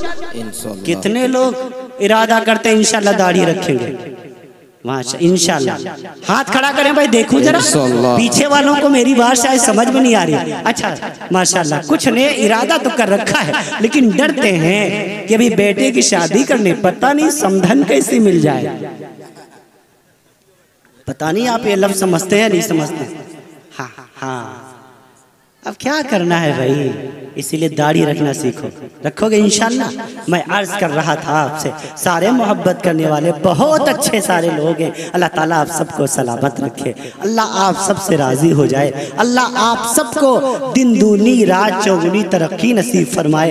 इंशाल्लाह। कितने लोग इरादा करते हैं इंशाल्लाह दाढ़ी रखेंगे? माशा इंशाल्लाह। हाथ खड़ा करें भाई, देखूं जरा पीछे वालों को मेरी बात शायद समझ में नहीं आ रही। अच्छा माशाल्लाह, कुछ ने इरादा तो कर रखा है लेकिन डरते हैं कि अभी बेटे की शादी करनी, पता नहीं समधन कैसे मिल जाए। पता नहीं आप ये लफ्ज समझते हैं नहीं समझते? हाँ हाँ, अब क्या करना है भाई, इसीलिए दाढ़ी रखना सीखो। रखोगे इंशाल्लाह। मैं अर्ज कर रहा था आपसे, सारे मोहब्बत करने वाले बहुत अच्छे सारे लोग हैं। अल्लाह ताला आप सबको सलामत रखे, अल्लाह आप सबसे राजी हो जाए, अल्लाह आप सबको दिन दूनी रात चौगुनी तरक्की नसीब फरमाए।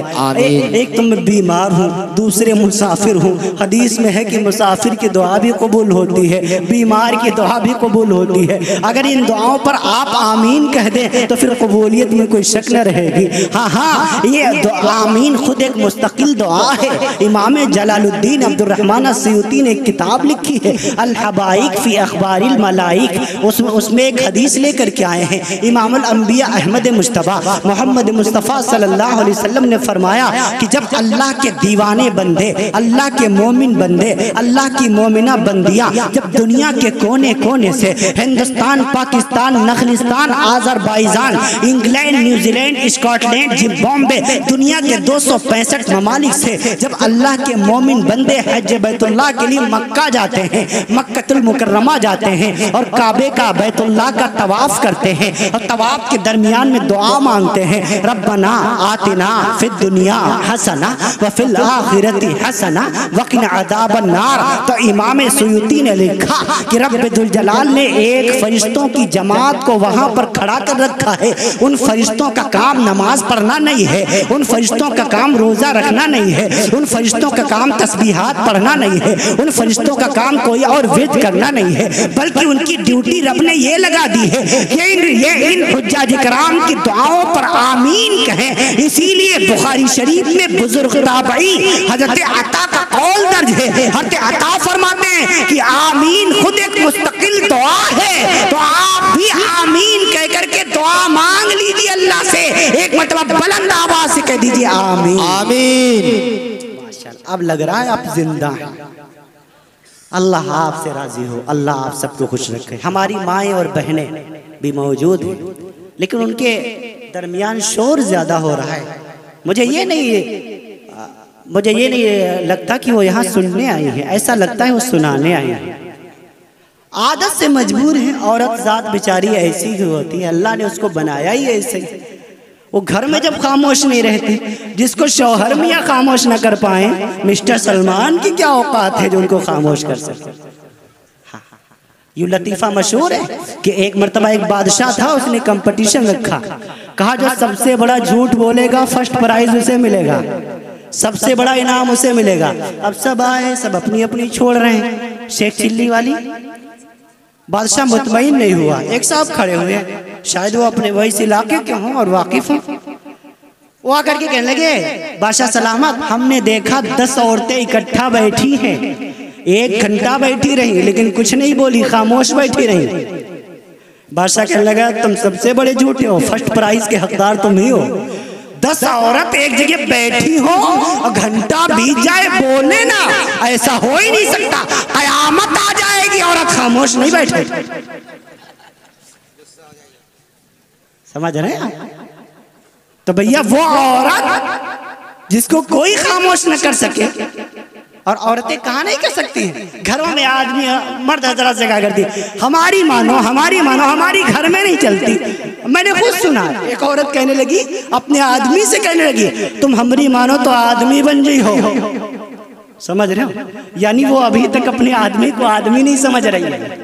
एक तो मैं बीमार हूँ, दूसरे मुसाफिर हूँ। हदीस में है कि मुसाफिर की दुआ भी कबूल होती है, बीमार की दुआ भी कबूल होती है। अगर इन दुआओं पर आप आमीन कह दें तो फिर कबूलियत में कोई शक न रहेगी। हाँ हाँ, ये आमीन खुद एक मुस्तकिल दुआ है। इमाम जलालुद्दीन अब्दुर्रहमान अस्सयूती ने एक किताब लिखी है अल हबाइक फी अखबारिल मलाइक, उसमें एक हदीस लेकर के आए हैं। इमामुल अंबिया अहमद मुश्तबा मोहम्मद मुस्तफ़ा सल्लल्लाहु अलैहि वसल्लम ने फरमाया कि जब अल्लाह के दीवाने बंदे, अल्लाह के मोमिन बंदे, अल्लाह की मोमिना बंदियां जब दुनिया के कोने कोने से, Hindustan, Pakistan, Nakhlistan, Azerbaijan, England, New Zealand, Scotland, Bombay, दुनिया के 265 ममालिक से जब अल्लाह के मोमिन बंदे हज बैतुल्लाह के लिए मक्का जाते हैं, मक्कतुल मुकर्रमा जाते हैं और काबे का बैतुल्लाह का तवाफ करते हैं और तवाफ के दरमियान में दुआ मांगते हैं, रब्बना आतिना फिद दुनिया हसना व फिल आखिरती हसना वक़िना अज़ाबन नार। तो इमाम सुयूती ने लिखा कि रब्बुल जलाल ने एक फरिश्तों की जमात को वहां पर खड़ा कर रखा है। उन फरिश्तों का काम नमाज पढ़ना नहीं है, उन फरिश्तों का काम रोजा रखना नहीं है, उन फरिश्तों का काम तस्बीहात पढ़ना नहीं है, उन फरिश्तों का काम कोई और विद करना नहीं है, बल्कि उनकी ड्यूटी रब ने ये लगा दी है कि इन हुज्जाज किराम की दुआओं पर आमीन कहें। इसीलिए बुखारी शरीफ में बुजुर्ग ताबई हजरत अता का कौल दर्ज है। हजरत अता फरमाते हैं कि आमीन खुद एक मुस्तकिल दुआ है, तो आप भी आमीन कह करके दुआ मांग लीजिए अल्लाह से। एक मतलब बुलंद आवाज से कह दीजिए आमीन आमीन। माशाअल्लाह, अब लग रहा है आप जिंदा हैं। अल्लाह आपसे राजी हो, अल्लाह आप सबको खुश रखे। हमारी माएँ और बहनें भी मौजूद हैं लेकिन उनके दरमियान शोर ज्यादा हो रहा है। मुझे ये नहीं लगता कि वो यहाँ सुनने आई है, ऐसा लगता है वो सुनाने आई है। आदत से मजबूर है, औरत जात बेचारी ऐसी ही होती है, अल्लाह ने उसको बनाया ही ऐसे ही। वो घर में जब खामोश नहीं रहते, जिसको शौहर मियाँ खामोश न कर पाए, मिस्टर सलमान की क्या औकात है जो उनको खामोश कर सके। हाँ, यूं लतीफ़ा मशहूर है कि एक मर्तबा एक बादशाह था, उसने कंपटीशन रखा, कहा जो सबसे बड़ा झूठ बोलेगा फर्स्ट प्राइज उसे मिलेगा, सबसे बड़ा इनाम उसे मिलेगा। अब सब आए, सब अपनी अपनी छोड़ रहे हैं। शेख चिल्ली वाली बादशाह मुतमईन नहीं हुआ। एक साहब खड़े हुए हैं, शायद वो अपने वही इलाके के हों और वाकिफ हों। वो आकर के कहने लगे, बादशाह सलामत, हमने देखा 10 औरतें इकट्ठा बैठी हैं, 1 घंटा बैठी रही लेकिन कुछ नहीं बोली, खामोश बैठी रही। बादशाह कहने लगा तुम सबसे बड़े झूठे हो, फर्स्ट प्राइज के हकदार तुम ही हो। 10 औरत एक जगह बैठी हो और घंटा बीत जाए बोले ना, ऐसा हो ही नहीं सकता। कयामत आ जाएगी, औरत खामोश नहीं बैठे। समझ रहे हैं? तो भैया वो औरत जिसको कोई खामोश न कर सके, और औरतें कहाँ नहीं कर सकती हैं, घरों में आदमी मर्द हजरात से क्या करती, हमारी मानो हमारी मानो, हमारी घर में नहीं चलती। मैंने खुद सुना, एक औरत कहने लगी, अपने आदमी से कहने लगी, तुम हमारी मानो तो आदमी बन गई हो। समझ रहे हो? यानी वो अभी तक अपने आदमी को आदमी नहीं समझ रही है।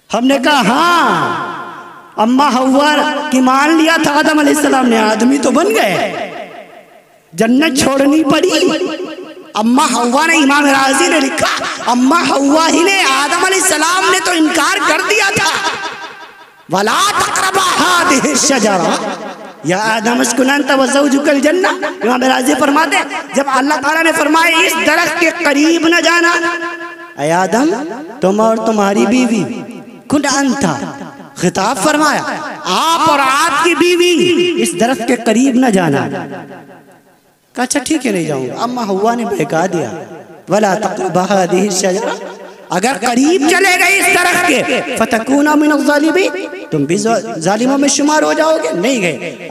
हमने कहा हाँ, अम्मा हव्वा की मान लिया था आदम अलैहिस्सलाम ने, आदमी तो बन गए, जन्नत छोड़नी पड़ी। अम्मा हव्वा ने, इमाम राजी ने लिखा, अम्मा हव्वा ही ने, आदम अलैहिस्सलाम ने तो इनकार कर दिया था। वला तक़रबा हादिहि शजरा या आदम अस्कुन अंत व ज़ौजुकल जन्ना। इमाम राजी फरमाते, जब अल्लाह ताला ने फरमाया इस दरख्त के करीब न जाना, ऐ आदम तुम और तुम्हारी बीवी, कुन अंता, खिताब फरमाया आप और आपकी बीवी इस दरख्त के करीब न जाना। कहा अच्छा ठीक है नहीं जाऊंगा। अम्मा हव्वा ने बहका दिया, वला तक़रबा हादिहि शजरा, अगर करीब चले गए इस दरख्त के फतकूना मिनज़ ज़ालिमीन, तुम भी जालिमों में शुमार हो जाओगे। नहीं गए।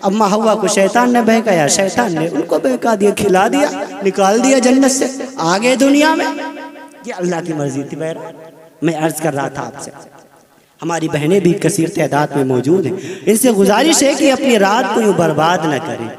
अम्मा हव्वा को शैतान ने बहकाया, शैतान ने उनको बहका दिया, खिला दिया, निकाल दिया जन्नत से, आगे दुनिया में। ये अल्लाह की मर्जी थी। बहरहाल मैं अर्ज कर रहा था आपसे, हमारी बहनें भी कसीर तादाद में मौजूद हैं, इनसे गुजारिश है कि अपनी रात को यूँ बर्बाद न करें,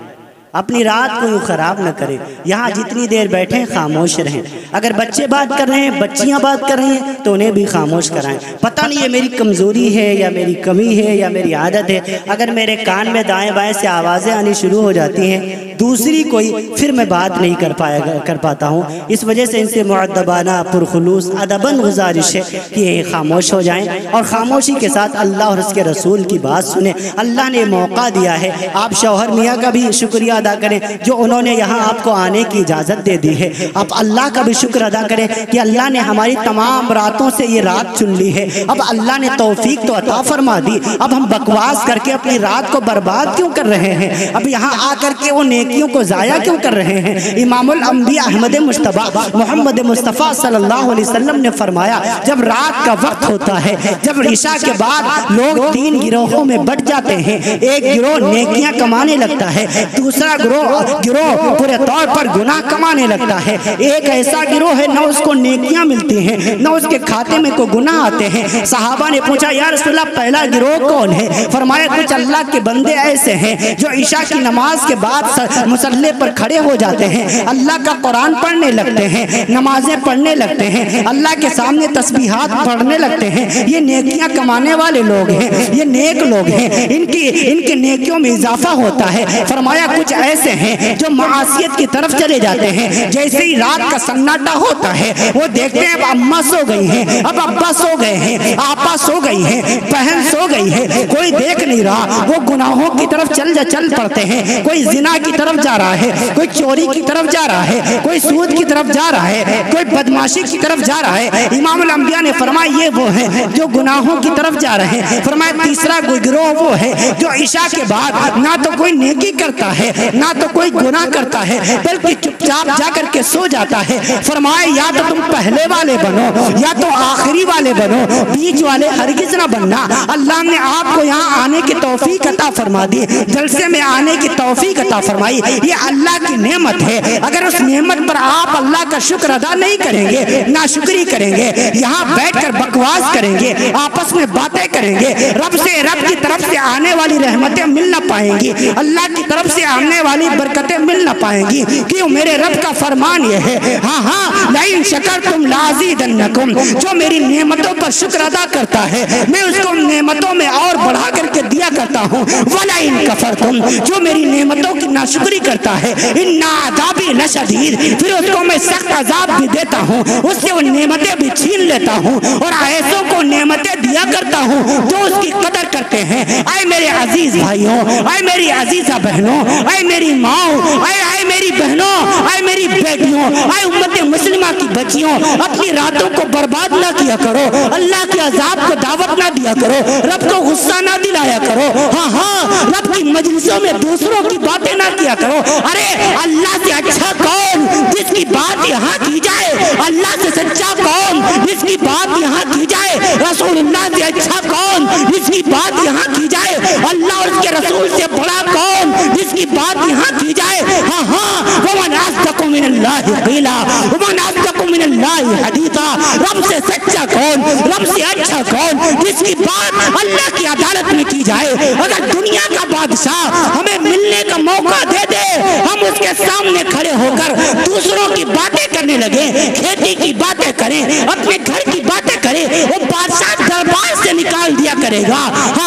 अपनी रात को यूँ ख़राब न करें। यहाँ जितनी देर बैठें खामोश रहें। अगर बच्चे बात कर रहे हैं, बच्चियाँ बात कर रही हैं, तो उन्हें भी खामोश कराएं। पता नहीं ये मेरी कमज़ोरी है या मेरी कमी है या मेरी आदत है, अगर मेरे कान में दाएं बाएं से आवाज़ें आनी शुरू हो जाती हैं दूसरी कोई, फिर मैं बात नहीं कर पाता हूँ। इस वजह से इनसे मुअद्दबाना पुरखुलूस अदबन गुजारिश है कि ये खामोश हो जाएं और खामोशी के साथ अल्लाह और उसके रसूल की बात सुने। अल्लाह ने मौका दिया है, आप शौहर मियाँ का भी शुक्रिया अदा करें जो उन्होंने यहाँ आपको आने की इजाज़त दे दी है। आप अल्लाह का भी शुक्र अदा करें कि अल्लाह ने हमारी तमाम रातों से ये रात चुन ली है। अब अल्लाह ने तौफीक तो अता फरमा दी, अब हम बकवास करके अपनी रात को बर्बाद क्यों कर रहे हैं? अब यहाँ आकर के वो नेकियों को ज़ाया क्यों कर रहे हैं? इमामुल अंबिया अहमद मुश्तबा मोहम्मद मुस्तफ़ा सल्लल्लाहु अलैहि वसल्लम ने फरमाया, जब रात का वक्त होता है, जब ईशा के बाद लोग 3 गिरोहों में बट जाते हैं। एक गिरोह नेकियां कमाने लगता है, दूसरा गिरोह पूरे तौर पर गुनाह कमाने लगता है। एक ऐसा गिरोह है न उसको नेकियां मिलती हैं न उसके खाते में कोई गुनाह आते हैं। सहाबा ने पूछा, या रसूलल्लाह पहला गिरोह कौन है? फरमाया, कुछ अल्लाह के बंदे ऐसे हैं जो ईशा की नमाज के बाद मुसल्ले पर खड़े हो जाते हैं, अल्लाह का कुरान पढ़ने लगते हैं, नमाजें पढ़ने लगते हैं, अल्लाह के सामने तस्बीहात पढ़ने लगते हैं। ये नेकियां कमाने वाले लोग हैं, ये नेक लोग हैं, इनकी नेकियों में इजाफा होता है। फरमाया, कुछ ऐसे हैं जो मासियत की तरफ चले जाते हैं। जैसे ही रात का सन्नाटा होता है वो देखते हैं अब अम्मा सो गई हैं, अब अब्बा सो गए हैं, आपा सो गई हैं, बहन सो गई है, कोई देख नहीं रहा, वो गुनाहों की तरफ चल पड़ते हैं। कोई जिना की तरफ जा रहा है, कोई चोरी की तरफ जा रहा है, कोई सूद की तरफ जा रहा है, कोई बदमाशी की तरफ जा रहा है। इमामुल अंबिया ने फरमाया, ये वो है जो गुनाहों की तरफ जा रहे हैं। फरमाया, तीसरा गिरोह वो है जो ईशा के बाद ना तो कोई नेकी करता है ना तो कोई गुनाह करता है, बल्कि चुपचाप जाकर के सो जाता है। फरमाया, या तो तुम पहले वाले बनो या तो आखिरी वाले बनो, बीच वाले हरगिज ना बनना। अल्लाह ने आपको यहाँ आने की तौफीक अता फरमा दी, जलसे में आने की तौफीक अता फरमाई। ये अल्लाह की नेमत है। अगर उस नेमत पर आप अल्लाह का शुक्र अदा नहीं करेंगे, नाशुक्री करेंगे, यहाँ बैठकर बकवास करेंगे, आपस में बातें करेंगे, रब की तरफ से आने वाली रहमतें मिल ना पाएंगी, अल्लाह की तरफ से आने वाली बरकतें मिल ना पाएंगी। क्यों? मेरे रब का फरमान ये है, हाँ, लाइन शकरतुम लाज़ीदन्नकुम, जो मेरी नेमतों पर शुक्र अदा करता है मैं उसको नेमतों में और बढ़ा करके दिया करता हूँ। वलाइन कफरतुम, जो मेरी नेमतों की नाशुक्री करता है, इन्ना अज़ाबी लशदीद, फिर उसको मैं सख्त अजाब भी देता हूँ, उससे वो नेमतें भी छीन लेता हूँ और ऐसों को नेमतें दिया करता हूँ जो उसकी कदर करते हैं। आए मेरे अजीज भाइयों, आए मेरी अजीजा बहनों, आए मेरी माओ, आए मेरी बहनों, आए मेरी बेटियों, आए उम्मत मुस्लिमा की बच्चियों, अपनी रातों को बर्बाद ना किया करो, अल्लाह के अजाब को दावत ना दिया करो, रब को गुस्सा ना दिलाया करो। हाँ, रब की मजलिसों में दूसरों की बातें ना किया करो। अरे अल्लाह से अच्छा कौन जिसकी बात यहाँ की जाए, अल्लाह से सच्चा कौन जिसकी बात यहाँ की जाए, रसूलुल्लाह से अच्छा कौन जिसकी बात यहाँ की जाए, अल्लाह और उसके रसूल से बड़ा कौन जिसकी बात यहाँ की जाए। हाँ, वमन अस्दक़ु मिनल्लाहि क़ीला वमन अस्दक़ु मिनल्लाहि हदीसा, रब से सच्चा कौन, रब से अच्छा कौन जिसकी बात अल्लाह की अदालत में की जाए। अगर दुनिया का बादशाह हमें मिलने का मौका दे दे, हम उसके सामने खड़े होकर दूसरों की बातें करने लगे, खेती की बातें करें, अपने घर की बातें करें, वो बादशाह दरबार से निकाल दिया करेगा।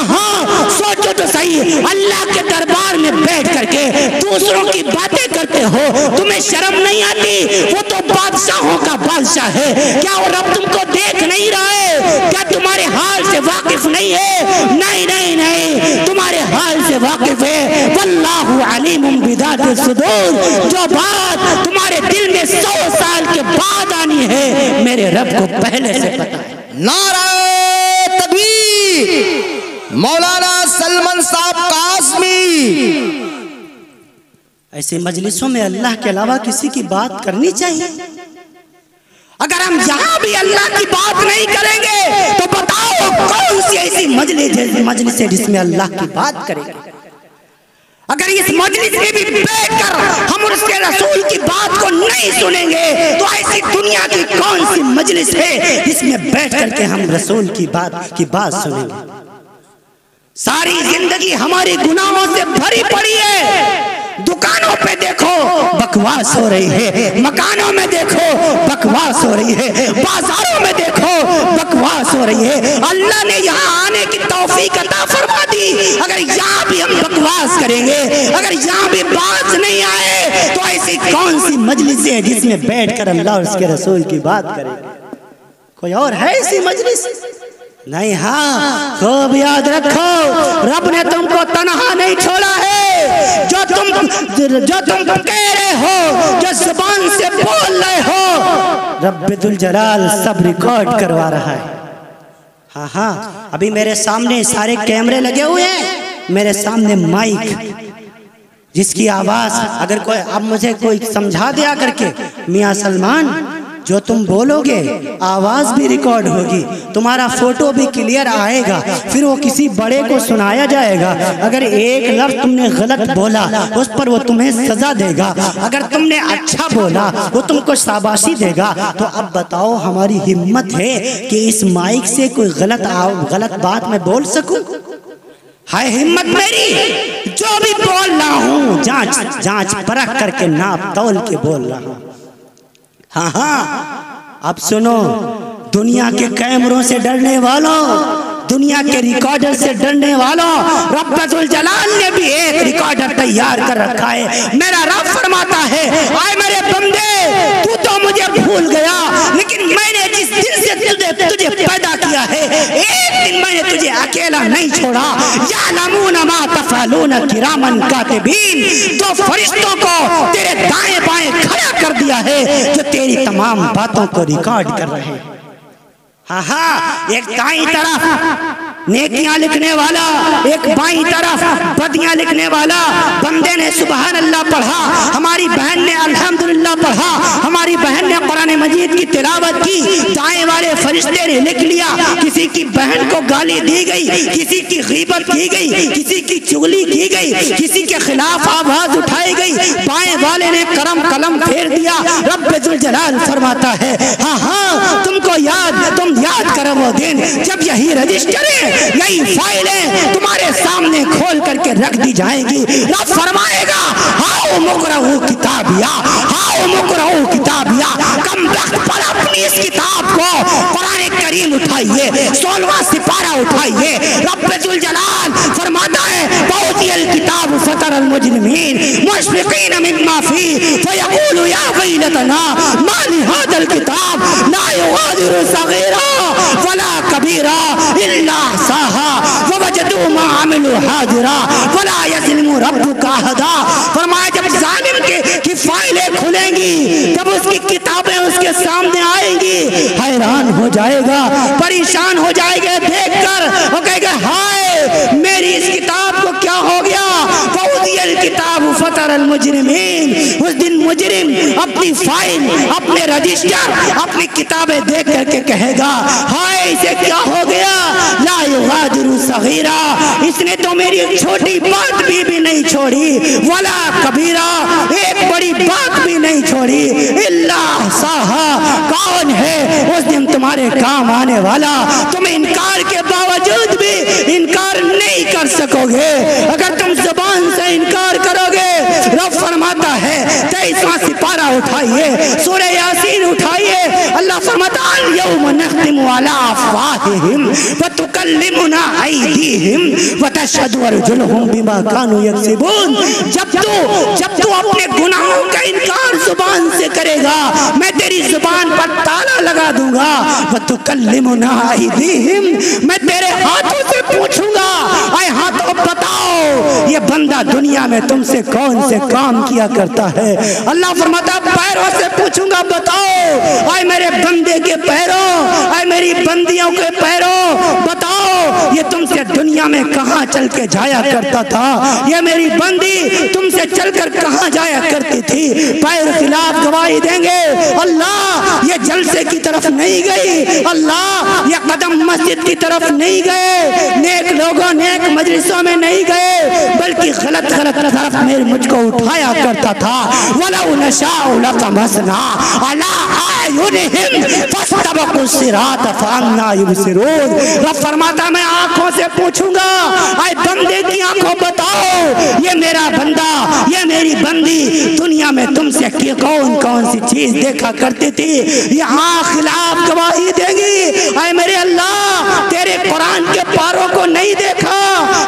हाँ, सोचो तो सही, अल्लाह के दरबार में बैठ करके दूसरों की बातें करते हो, तुम्हें शर्म नहीं आती? वो तो बादशाहों का बादशाह है। क्या वो रब तुमको देख नहीं रहा है? क्या तुम्हारे हाल से वाकिफ नहीं है? नहीं, तुम्हारे हाल से वाकिफ है। वल्लाहु अलीमुम बिदातिस सुदूर, जो बात तुम्हारे दिल में 100 साल के बाद आनी है मेरे रब को पहले से पता है। नारे तकबीर, मौलाना सलमान साहब कासमी। ऐसे मजलिसों में अल्लाह के अलावा किसी की बात करनी चाहिए। अगर हम यहाँ भी अल्लाह की बात नहीं करेंगे तो बताओ कौन सी ऐसी मजलिस है जिसमें अल्लाह की बात करेंगे। अगर इस मजलिस में भी बैठकर हम उसके रसूल की बात को नहीं सुनेंगे तो ऐसी दुनिया की कौन सी मजलिस है जिसमें बैठ करके हम रसूल की बात सुनेंगे। सारी जिंदगी हमारी गुनाहों से भरी पड़ी है। दुकानों पे देखो बकवास हो रही है, मकानों में देखो बकवास हो रही है, बाजारों में देखो बकवास हो रही है। अल्लाह ने यहाँ आने की तौफीक अता फरमा दी। अगर यहाँ भी हम बकवास करेंगे, अगर यहाँ भी बात नहीं आए तो ऐसी कौन सी मजलिस है जिसमें बैठकर अल्लाह और उसके रसूल की बात करेंगे। कोई और है ऐसी मजलिस? नहीं। हाँ, खूब याद रखो, रब ने तुमको तन्हा नहीं छोड़ा है। जो तुम कह रहे हो, जो जुबान से बोल रहे हो, रब्बुल जलाल सब रिकॉर्ड करवा रहा है। हाँ हाँ, अभी मेरे सामने सारे कैमरे लगे हुए हैं, मेरे सामने माइक जिसकी आवाज अगर कोई अब मुझे कोई समझा दिया करके, मियाँ सलमान जो तुम बोलोगे आवाज भी रिकॉर्ड होगी, तुम्हारा फोटो भी क्लियर आएगा, फिर वो किसी बड़े को सुनाया जाएगा। अगर एक लफ्ज तुमने गलत बोला उस पर वो तुम्हें सजा देगा, अगर तुमने अच्छा बोला वो तुमको शाबाशी देगा। तो अब बताओ हमारी हिम्मत है कि इस माइक से कोई गलत बात मैं बोल सकूं? हाय हिम्मत मेरी, जो भी बोल रहा हूँ जांच परख करके नाप तौल के बोल रहा हूँ। हाँ हाँ, अब सुनो, दुनिया के कैमरों से डरने वालों, दुनिया के रिकॉर्डर से डरने वालों, रब्बुल जलाल ने भी एक रिकॉर्डर तैयार कर रखा है। मेरा रब फरमाता है, आए मेरे बंदे, तू तो मुझे भूल गया, लेकिन मैंने जिस दिन से तुझे पैदा किया है, एक दिन मैंने तुझे अकेला नहीं छोड़ा। यालमून मा तफअलून किरामन कातिबीन, दो फरिश्तों को तेरे दाएं बाएं खड़ा कर दिया है जो तेरी तमाम बातों को रिकॉर्ड कर रहे हैं। हाँ हाँ, एक दाईं तरफ नेकियां लिखने वाला, एक बाईं तरफ बदियां लिखने वाला। बंदे ने सुबहान अल्लाह पढ़ा, हमारी बहन ने अल्हम्दुलिल्लाह पढ़ा, हमारी बहन ने कुरान मजीद की तिलावत की, दाएं वाले फरिश्ते ने लिख लिया, किसी की बहन को गाली दी गई, किसी की गीबत की गई, किसी की चुगली की गई, किसी के खिलाफ आवाज उठाई गई, बाएं वाले ने कलम फेर दिया। रब्बुल जलाल फरमाता है, हाँ हाँ, तुम याद करो वो दिन जब यही रजिस्टरें, यही फाइलें तुम्हारे सामने खोल करके रख दी जाएंगी। रब फरमाएगा, हाओ मुकरहू किताबिया, हाओ मुकरहू किताबिया। कम वक्त पर अपनी इस किताब को कुरान करीम उठाइए, 16वां सिपारा उठाइए। रब्बुल जलाल फरमाता है, बहुतिल किताब फतरल मुजरिमीन मुशफिकीन मिम्मा फी फयक़ूलु या वैलतना मा लिहाज़ल किताब ला युग़ादिरु सग़ीरा वला कबीरा इल्ला अहसाहा ववजदू मा अमिलू हाज़िरा वला यज़लिमु रब्बुका अहदा। फरमाया, जब जालिम की फाइलें खुलेंगी, जब उसकी किताबें उसके सामने आएंगी, हैरान हो जाएगा, परेशान हो जाएगा देखकर, वो कहेगा, हाय मेरी इस किताब को क्या हो गया। किताब फतरल मुजरिमीन, उस दिन मुजरिम अपनी फाइल, अपने रजिस्टर, अपनी किताबें देख करके कहेगा, हाय इसे क्या हो गया। ला युग़ादिरु सग़ीरा, इसने तो मेरी एक छोटी बात भी नहीं छोड़ी, वला कबीरा, एक बड़ी बात भी नहीं छोड़ी, इल्ला अहसाहा। कौन है उस दिन तुम्हारे काम आने वाला। तुम इनकार के बावजूद भी इनकार नहीं कर सकोगे। अगर तुम ज़बान से इनकार करोगे, रब फरमाता है 23वां सिपारा उठाइए, सूरह यासीन उठाइए। अल्लाह फरमाता है, यौम नख्तिमु अला अफ़वाहिहिम व तुकल्लिमुना अयदीहिम व तशहदु अर्जुलुहुम बिमा कानू यक्सिबून। जब तू अपने गुनाहों का इनकार जुबान से करेगा, मैं तेरी तेरी जुबान पर ताला लगा दूंगा। वतुकल्लिमुना अयदीहिम, मैं तेरे हाथों से पूछूंगा, आए हाथों बताओ ये बंदा दुनिया में तुमसे कौन से काम किया करता है। अल्लाह फरमाता पैरों से पूछूंगा, बताओ आए मेरे बंदे के पैरों, आए मेरी बंदियों के पैरों, बताओ ये तुमसे दुनिया में कहाँ चल के जाया करता था, ये मेरी बंदी तुमसे चलकर कहाँ जाया करती थी। पैर खिलाफ गवाही देंगे, अल्लाह ये जलसे की तरफ नहीं गई, अल्लाह ये कदम मस्जिद की तरफ नहीं गए, नेक लोगों नेक मजलिसों में नहीं गए, बल्कि गलत गलत तरफ मेरे मुझको उठाया करता था। वलौ नशाउ लतमसना अला आयुनिहिम फस्तबकु सिरात फअन्ना युबसिरून। रब फरमाता मैं आंखों से पूछूंगा, आए बंदे की आंखों बताओ ये मेरा बंदा ये मेरी बंदी दुनिया में तुमसे कौन कौन सी चीज देखा करती थी, ये आँख खिलाफ गवाही देंगी। आए मेरे अल्लाह तेरे कुरान के पारों को नहीं देखा,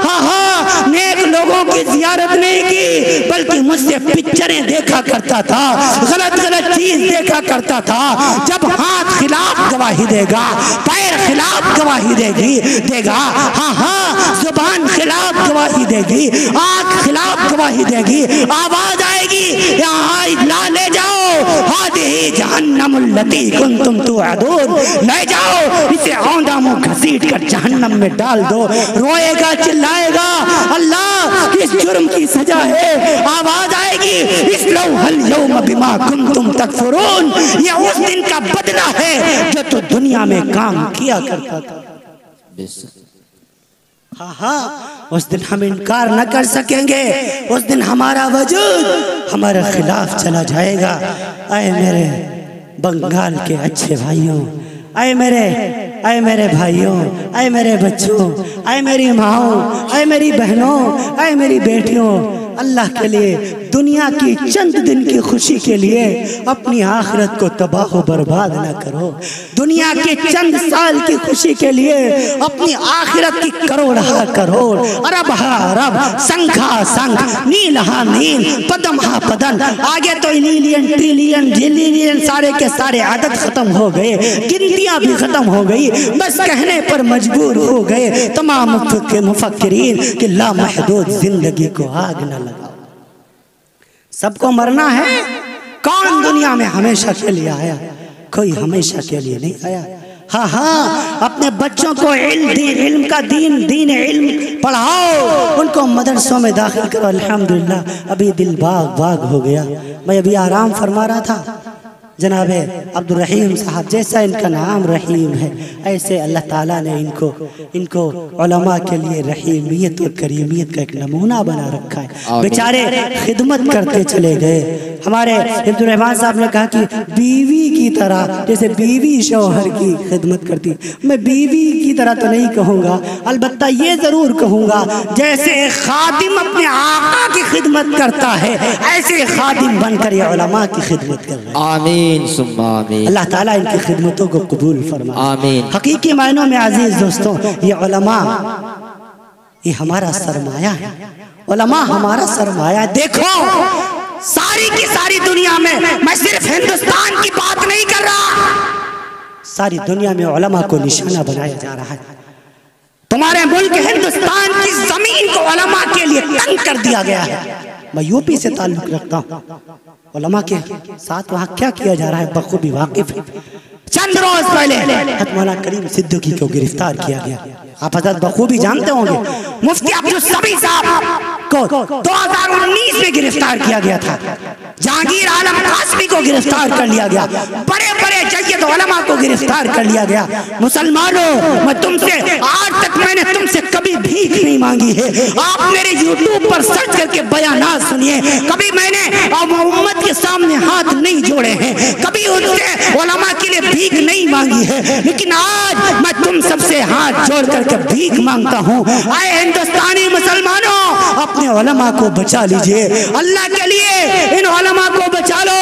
हाँ हाँ नेक लोगों की जियारत नहीं की, बल्कि मुझसे पिक्चरें देखा करता था, गलत गलत चीज देखा करता था। जब हाथ खिलाफ गवाही देगा, पैर खिलाफ गवाही देगा, हाँ हाँ जुबान खिलाफ गवाही देगी, आँख खिलाफ गवाही देगी, आवाज आएगी यहाँ ला ले जाओ, हादिही जहन्नमुल्लती कुंतुम तुअदून, ले जाओ इसे औंधा मुंह घसीट कर जहन्नम में डाल दो। रोएगा चिल्लाएगा, अल्लाह इस जुर्म की सजा है। आवाज आएगी इस्लौहल यौम बिमा कुंतुम तकफुरून, ये उस दिन का बदला है जो तू दुनिया में काम किया करता था। हाँ हाँ उस दिन हम इनकार न कर सकेंगे, उस दिन हमारा वजूद हमारे खिलाफ चला जाएगा। आए मेरे बंगाल के अच्छे भाइयों, आए मेरे भाइयों, आए मेरे बच्चों, आए मेरी माओ, आए मेरी बहनों, आए मेरी बेटियों, अल्लाह के लिए दुनिया की चंद दिन की खुशी के लिए अपनी आखिरत को तबाह बर्बाद न करो। दुनिया के चंद साल की खुशी के लिए अपनी आखिरत की करोड़ करोड़, अरब अरब, संखा संख, नील नील, पदम पदन, आगे तो मिलियन ट्रिलियन जिलियन सारे के सारे आदत खत्म हो गए, गिनतियां भी खत्म हो गई, बस कहने पर मजबूर हो गए तमाम मुफक्किरीन कि लामहदूद जिंदगी को आग न लगाओ। सबको मरना है, कौन दुनिया में हमेशा के लिए आया? कोई हमेशा के लिए नहीं आया। हाँ हाँ अपने बच्चों को इल्म का दीन इल्म पढ़ाओ, उनको मदरसों में दाखिल करो। अल्हम्दुलिल्लाह अभी दिल बाग हो गया। मैं अभी आराम फरमा रहा था, जनाबे अब्दुल रहीम साहब, जैसा इनका नाम रहीम है ऐसे अल्लाह ताला ने इनको उलमा के लिए रहीमियत और करीमियत का एक नमूना बना रखा है। बेचारे खिदमत करते चले गए। हमारे अब्दुल रहमान साहब ने कहा कि बीवी की तरह, जैसे बीवी शौहर की खिदमत करती, मैं बीवी की तरह तो नहीं कहूँगा, अलबत्ता ये ज़रूर कहूँगा जैसे खादिम अपने आका की खिदमत करता है ऐसे खादिम बनकर ये उलमा की खिदमत कर रहे हैं। आमीन सुम्मा आमीन। अल्लाह ताला इनकी खिदमतों को कबूल फरमाए। आमीन। हकीकी मायनों में अजीज दोस्तों, ये उलमा ये हमारा सरमाया है, उलमा हमारा सरमाया। देखो सारी की सारी दुनिया में, मैं सिर्फ हिंदुस्तान की बात नहीं कर रहा, सारी दुनिया में उलमा को निशाना बनाया जा रहा है। तुम्हारे मुल्क हिंदुस्तान की जमीन को उलमा के लिए तंग कर दिया गया है। मैं यूपी से ताल्लुक रखता हूँ, उलमा के साथ वहाँ क्या किया जा रहा है बखूबी वाकिफ है। चंद रोज पहले मौलाना करीम सिद्दीकी को गिरफ्तार किया गया, आप हजरत बखूबी जानते होंगे। मुफ्ती अब्दुल समी साहब को 2019 में गिरफ्तार किया गया था। जहांगीर आलम कासमी को गिरफ्तार कर लिया गया, बड़े बड़े जय्यद उलमा को गिरफ्तार कर लिया गया। मुसलमानों, मैं तुमसे आज तक मैंने तुमसे कभी भीख नहीं मांगी है। आप मेरे यूट्यूब पर सर्च करके बयानात सुनिए, कभी मैंने उम्मत के सामने हाथ नहीं जोड़े हैं, कभी उनसे उलमा के लिए भीख नहीं मांगी है। लेकिन आज मैं तुम सबसे हाथ जोड़ करके भीख मांगता हूँ। आए हिंदुस्तानी मुसलमानों, अपने उलमा को बचा लीजिए, अल्लाह के लिए इन उलमा को बचा लो,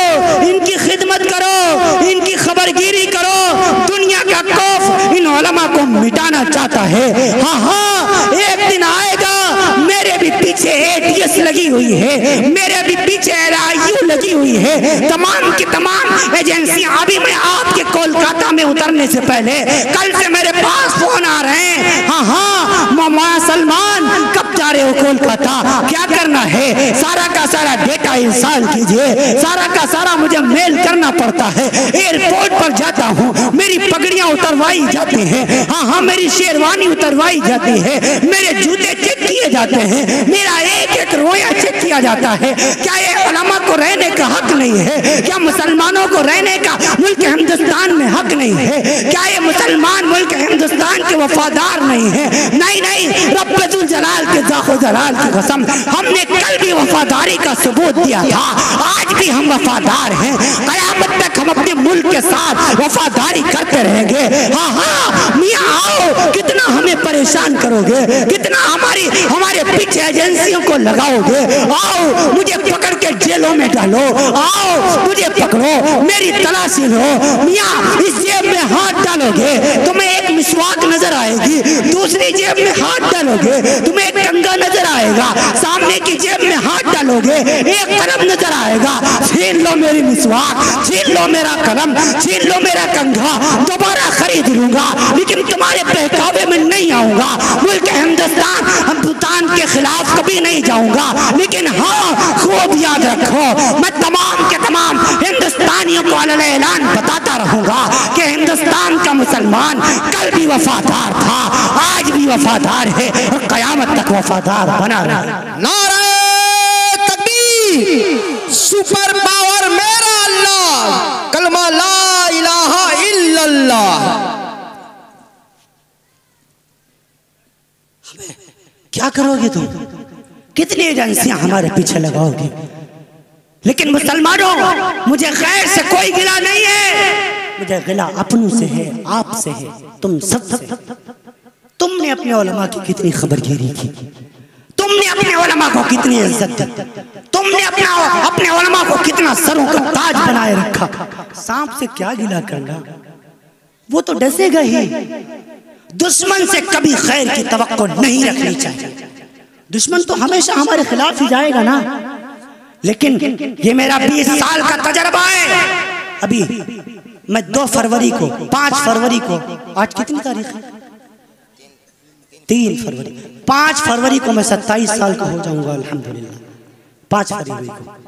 इनकी खिदमत करो, इनकी खबरगिरी करो। दुनिया का खौफ इन उलमा को मिटाना चाहता है। हाँ हाँ एक दिन आएगा, मेरे भी पीछे ATS लगी हुई है, मेरे भी पीछे LIU लगी लगी हुई है, तमाम की तमाम एजेंसियां। अभी मैं आपके कोलकाता में उतरने से पहले कल से मेरे पास फोन आ रहे हैं, हाँ हाँ मामा सलमान कब जा रहे हो कोलकाता, क्या करना है, सारा का सारा डेटा इंस्टॉल कीजिए, सारा का सारा मुझे मेल करना पड़ता है। एयरपोर्ट पर जाता हूँ, मेरी पगड़ियां उतरवाई जाती हैं, हाँ हाँ मेरी शेरवानी उतरवाई जाती है, मेरे जूते चेक किए जाते हैं, मेरा एक एक रोया चेक किया जाता है। क्या ये उलमा को रहने का हक नहीं है? क्या मुसलमानों को रहने का मुल्क हिंदुस्तान में हक नहीं है? क्या ये मुसलमान मुल्क हिंदुस्तान के वफादार नहीं है? नहीं नहीं, रब्बुल जलाल के जाखो जलाल की कसम, हमने कल भी वफादारी का सबूत दिया था, आज भी हम वफादार हैं। कयामत तक हम अपने मुल्क के साथ वफादारी करते रहेंगे। हाँ हाँ मियाँ आओ, कितना हमें परेशान करोगे, कितना हमारे पीछे एजेंसियों को लगाओगे। आओ मुझे पकड़ के जेलों में डालो, आओ मुझे पकड़ो, मेरी तलाशी लो। मियाँ इस जेब में हाथ डालोगे तुम्हें एक मिसवाक नजर आएगी, दूसरी जेब में हाथ डालोगे तुम्हें एक कंघा नजर आएगा, सामने की जेब में हाथ डालोगे एक कलम नजर आएगा। छीन लो मेरी मिसवाक, छीन लो मेरा कलम, छीन लो मेरा कंघा, दोबारा खरीद लूंगा, लेकिन तुम्हारे बहकावे में नहीं आऊंगा। मुल्क हिंदुस्तान के खिलाफ कभी नहीं जाऊंगा, लेकिन हाँ खूब याद रखो, मैं तमाम के तमाम हिंदुस्तानियों को ऐलान बताता रहूंगा कि हिंदुस्तान का मुसलमान कल भी वफादार था, आज भी वफादार है और कयामत तक वफादार बना रहे। नारे तकबीर, सुपर पावर मेरा अल्लाह, कलमा ला इलाहा इल्लल्लाह। क्या करोगे तुम? कितनी एजेंसियां हमारे पीछे लगाओगे? लेकिन मुसलमानों, मुझे गैर से कोई गिला नहीं है, मुझे गिला अपनों से है, आप से है, तुम सब से। तुमने अपने उलमा की कितनी खबरगिरी की, तुमने अपने उलमा को कितनी इज्जत दी, तुमने अपने उलमा को कितना सरों का ताज बनाए रखा। सांप से क्या गिला करना, वो तो डसेगा ही। दुश्मन से कभी खैर की तवक्को नहीं रखनी चाहिए। दुश्मन तो हमेशा हमारे खिलाफ ही जाएगा ना। लेकिन ये मेरा 20 साल का तजर्बा है। अभी मैं 2 फरवरी को, 5 फरवरी को, आज कितनी तारीख है? 3 फरवरी, 5 फरवरी को मैं 27 साल का हो जाऊंगा अल्हम्दुलिल्लाह। 5 फरवरी को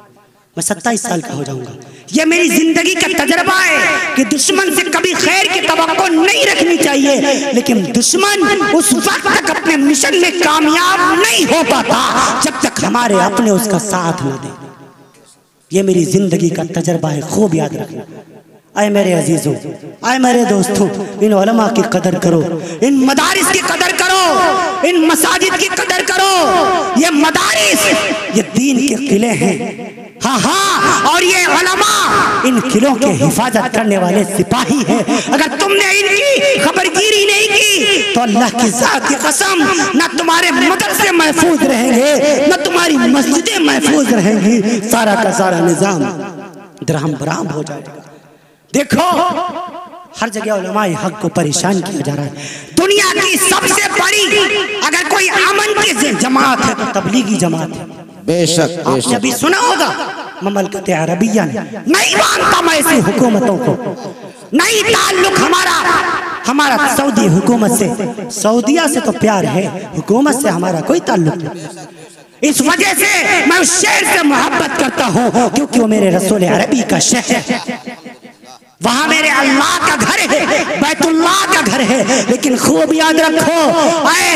मैं 27 साल का हो जाऊंगा। ये मेरी जिंदगी का तजर्बा है कि दुश्मन से कभी खैर की तवक्को नहीं रखनी चाहिए, लेकिन दुश्मन उस वक्त तक अपने मिशन में कामयाब नहीं हो पाता जब तक हमारे अपने उसका साथ न दे। ये मेरी जिंदगी का तजर्बा है, खूब याद रखना। आए मेरे अजीजों, आए मेरे दोस्तों, इन उलमा की कदर करो, इन मदारिस की कदर करो, इन मसाजिद की कदर करो। ये मदारिस, ये दीन के किले हैं, हाँ हाँ, और ये उलमा इन किलों के हिफाजत करने वाले सिपाही हैं। अगर तुमने इनकी खबरगिरी नहीं की तो अल्लाह की जात की कसम, न तुम्हारे मदरसे महफूज रहेंगे, न तुम्हारी मस्जिदें महफूज रहेंगी, सारा का सारा निजाम दरहम बराम हो जाएगा। देखो हर जगह उलमाए हक को परेशान किया जा रहा है। दुनिया की सबसे बड़ी अगर कोई अमन की जमात है तो तबलीगी जमात है। बेशक आपने अभी सुना होगा ममलकत अरबिया नहीं मानता मैं ऐसी हुकूमतों को, नहीं ताल्लुक हमारा सऊदी हुकूमत से, सऊदिया से तो प्यार है, हुकूमत से हमारा कोई ताल्लुक नहीं। इस वजह से मैं उस शहर से मोहब्बत करता हूँ क्योंकि वो मेरे रसूल अरबी का शहर है, वहां मेरे अल्लाह का घर है, बैतुल्लाह का घर है। लेकिन खूब याद रखो, आए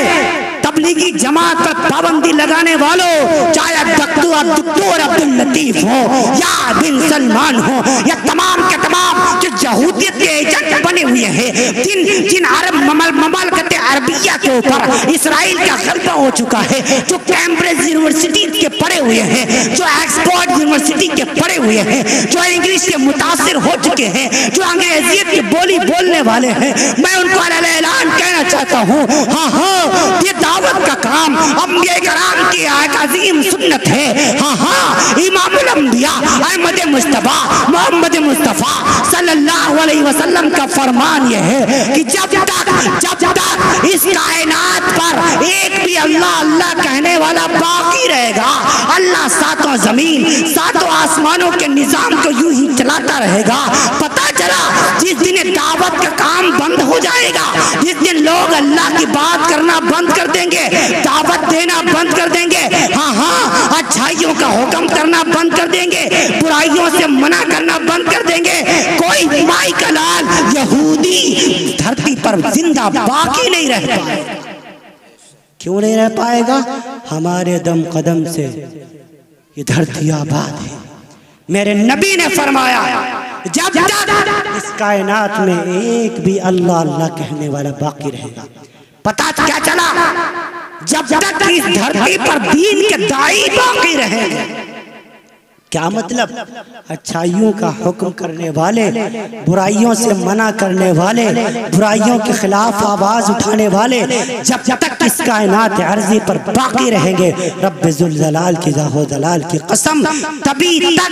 तबलीगी जमात पर पाबंदी लगाने वालों, चाहे डॉक्टर अब्दुल लतीफ हो या बिन सलमान हो या तमाम के तमाम जो यहूदियत के एजेंट बने हुए हैं, जिन अरब ममलकत अरबिया के ऊपर इसराइल का गलबा हो चुका है, जो कैम्ब्रिज यूनिवर्सिटी के पढ़े हुए हैं, जो ऑक्सफोर्ड यूनिवर्सिटी के पढ़े हुए हैं, जो इंग्लिश के मुतासिर हो चुके हैं, जो अंग्रेजियत की बोली बोलने वाले हैं, मैं उनको ऐलान कहना चाहता हूँ, हाँ हाँ ये दावत का काम अंबिया कराम की एक अजीम सुन्नत है। हाँ हाँ इमामुल अंबिया अहमद मुस्तफा मोहम्मद मुस्तफा सल्लल्लाहु अलैहि वसल्लम का फरमान यह है कि जब तक इस कायनात पर एक भी अल्लाह अल्लाह कहने वाला बाकी रहेगा, अल्लाह सातों जमीन सातों आसमानों के निजाम को यूं ही चलाता रहेगा। पता चला जिस दिन दावत का काम बंद हो जाएगा, जिस दिन लोग अल्लाह की बात करना बंद कर देंगे, दावत देना बंद कर देंगे, हाँ हाँ अच्छाइयों का हुक्म करना बंद कर देंगे, बुराइयों से मना करना बंद कर देंगे, कोई माई का लाल यहूदी धरती पर जिंदा बाकी नहीं रह पाएगा। क्यों नहीं रह पाएगा? हमारे दम कदम से ये धरती आबाद है। मेरे नबी ने फरमाया जब तक इस कायनात में एक भी अल्लाह अल्लाह कहने वाला बाकी रहेगा। पता क्या चला, जब तक इस धरती पर दीन के दाई बाकी रहेंगे। क्या मतलब? अच्छाइयों का हुक्म करने वाले, बुराइयों से मना करने वाले, बुराइयों के खिलाफ आवाज उठाने वाले जब तक इस कायनात अर्जी पर बाकी रहेंगे, रब्बे जुल जलाल की जाहो जलाल की कसम, तभी तक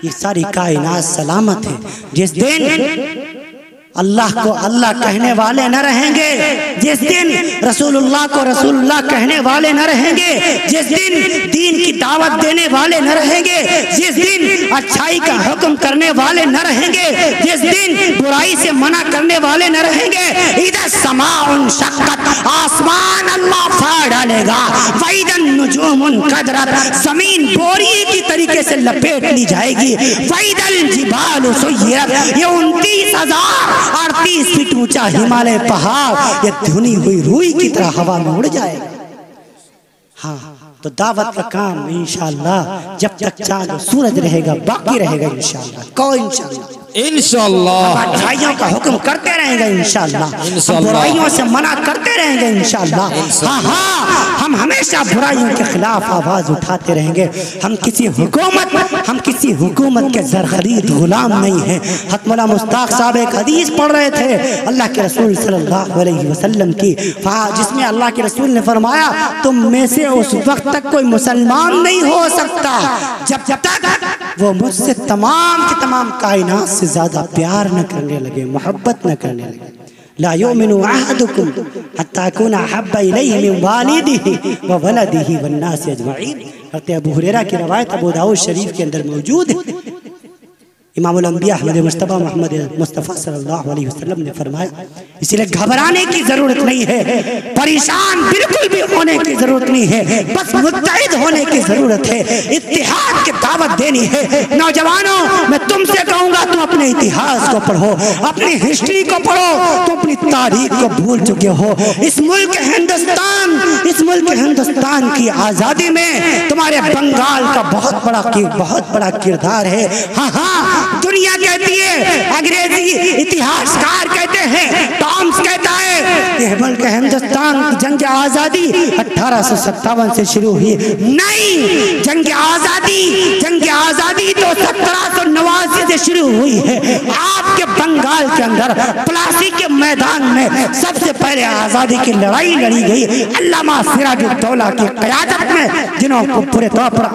ये सारी कायनात सलामत है। जिस दिन अल्लाह को अल्लाह कहने वाले न रहेंगे, जिस दिन रसूलुल्लाह को रसूलुल्लाह कहने वाले न रहेंगे, जिस दिन दीन की दावत देने वाले न रहेंगे, जिस दिन अच्छाई का हुक्म करने वाले न रहेंगे, जिस दिन बुराई से मना करने वाले न रहेंगे, इधर समाउन शक्कत, आसमान अल्लाह फाड़ डालेगा, वैदन नुजूमुन कदरत, जमीन बोरी की तरीके से लपेट ली जाएगी, वैदल जिबाल सुय्यरत, ये 29,038 फीट ऊंचा हिमालय पहाड़ ये धुनी हुई रुई की तरह हवा में उड़ जाएगा। हाँ, तो दावत का काम इंशाअल्लाह जब तक चांद और सूरज रहेगा बाकी रहेगा इंशाअल्लाह। कहो इंशाअल्लाह, इंशाअल्लाह अच्छाइयों का हुक्म करते रहेंगे इंशाअल्लाह, बुराइयों से मना करते रहेंगे इंशाअल्लाह। हाँ हाँ, हम हमेशा बुराइयों के खिलाफ आवाज उठाते रहेंगे। हम किसी हुकूमत के ज़र-खरीद गुलाम नहीं है। हज़रत मौलाना मुश्ताक साहब एक हदीस पढ़ रहे थे अल्लाह के रसूल सल्लल्लाहु अलैहि वसल्लम की, जिसमें अल्लाह के रसूल ने फरमाया तुम में से उस वक्त तक कोई मुसलमान नहीं हो सकता जब तक वो मुझसे तमाम की तमाम कायनात से ज्यादा प्यार न करने लगे, मोहब्बत न करने लगे। ला युमिनु अहदुकुम हत्ता कुना हब्बा इलैहि मिन वालिदिही व वलदिही वन नास अजमईन। हज़रत अबू हुरैरा की रवायत अबू दाऊद शरीफ के अंदर मौजूद है। इमामुल अंबिया अहमद मुस्तफ़ा मोहम्मद मुस्तफ़ा सल्लल्लाहु अलैहि वसल्लम ने फरमाया, इसलिए घबराने की जरूरत नहीं है, परेशान बिल्कुल भी होने की जरूरत नहीं है, बस मुत्तहिद होने की जरूरत है, इत्तिहाद की दावत देनी है। नौजवानों, मैं तुमसे कहूंगा तुम अपने इतिहास को पढ़ो, अपनी हिस्ट्री को पढ़ो, तुम अपनी तारीख को भूल चुके हो। इस मुल्क हिंदुस्तान की आजादी में तुम्हारे बंगाल का बहुत बड़ा किरदार है। हाँ हाँ, दुनिया कहती है, अंग्रेजी इतिहासकार कहते हैं, टॉम्स कहता है ये मुल्क हिंदुस्तान की जंग आजादी 1857 से शुरू हुई। नहीं, जंग आजादी तो 1789 से शुरू हुई है। आपके बंगाल के अंदर प्लासी के मैदान में सबसे पहले आजादी की लड़ाई लड़ी गई अल्लामा सिराजुद्दौला की क़यादत में, जिन्होंने पूरे तौर पर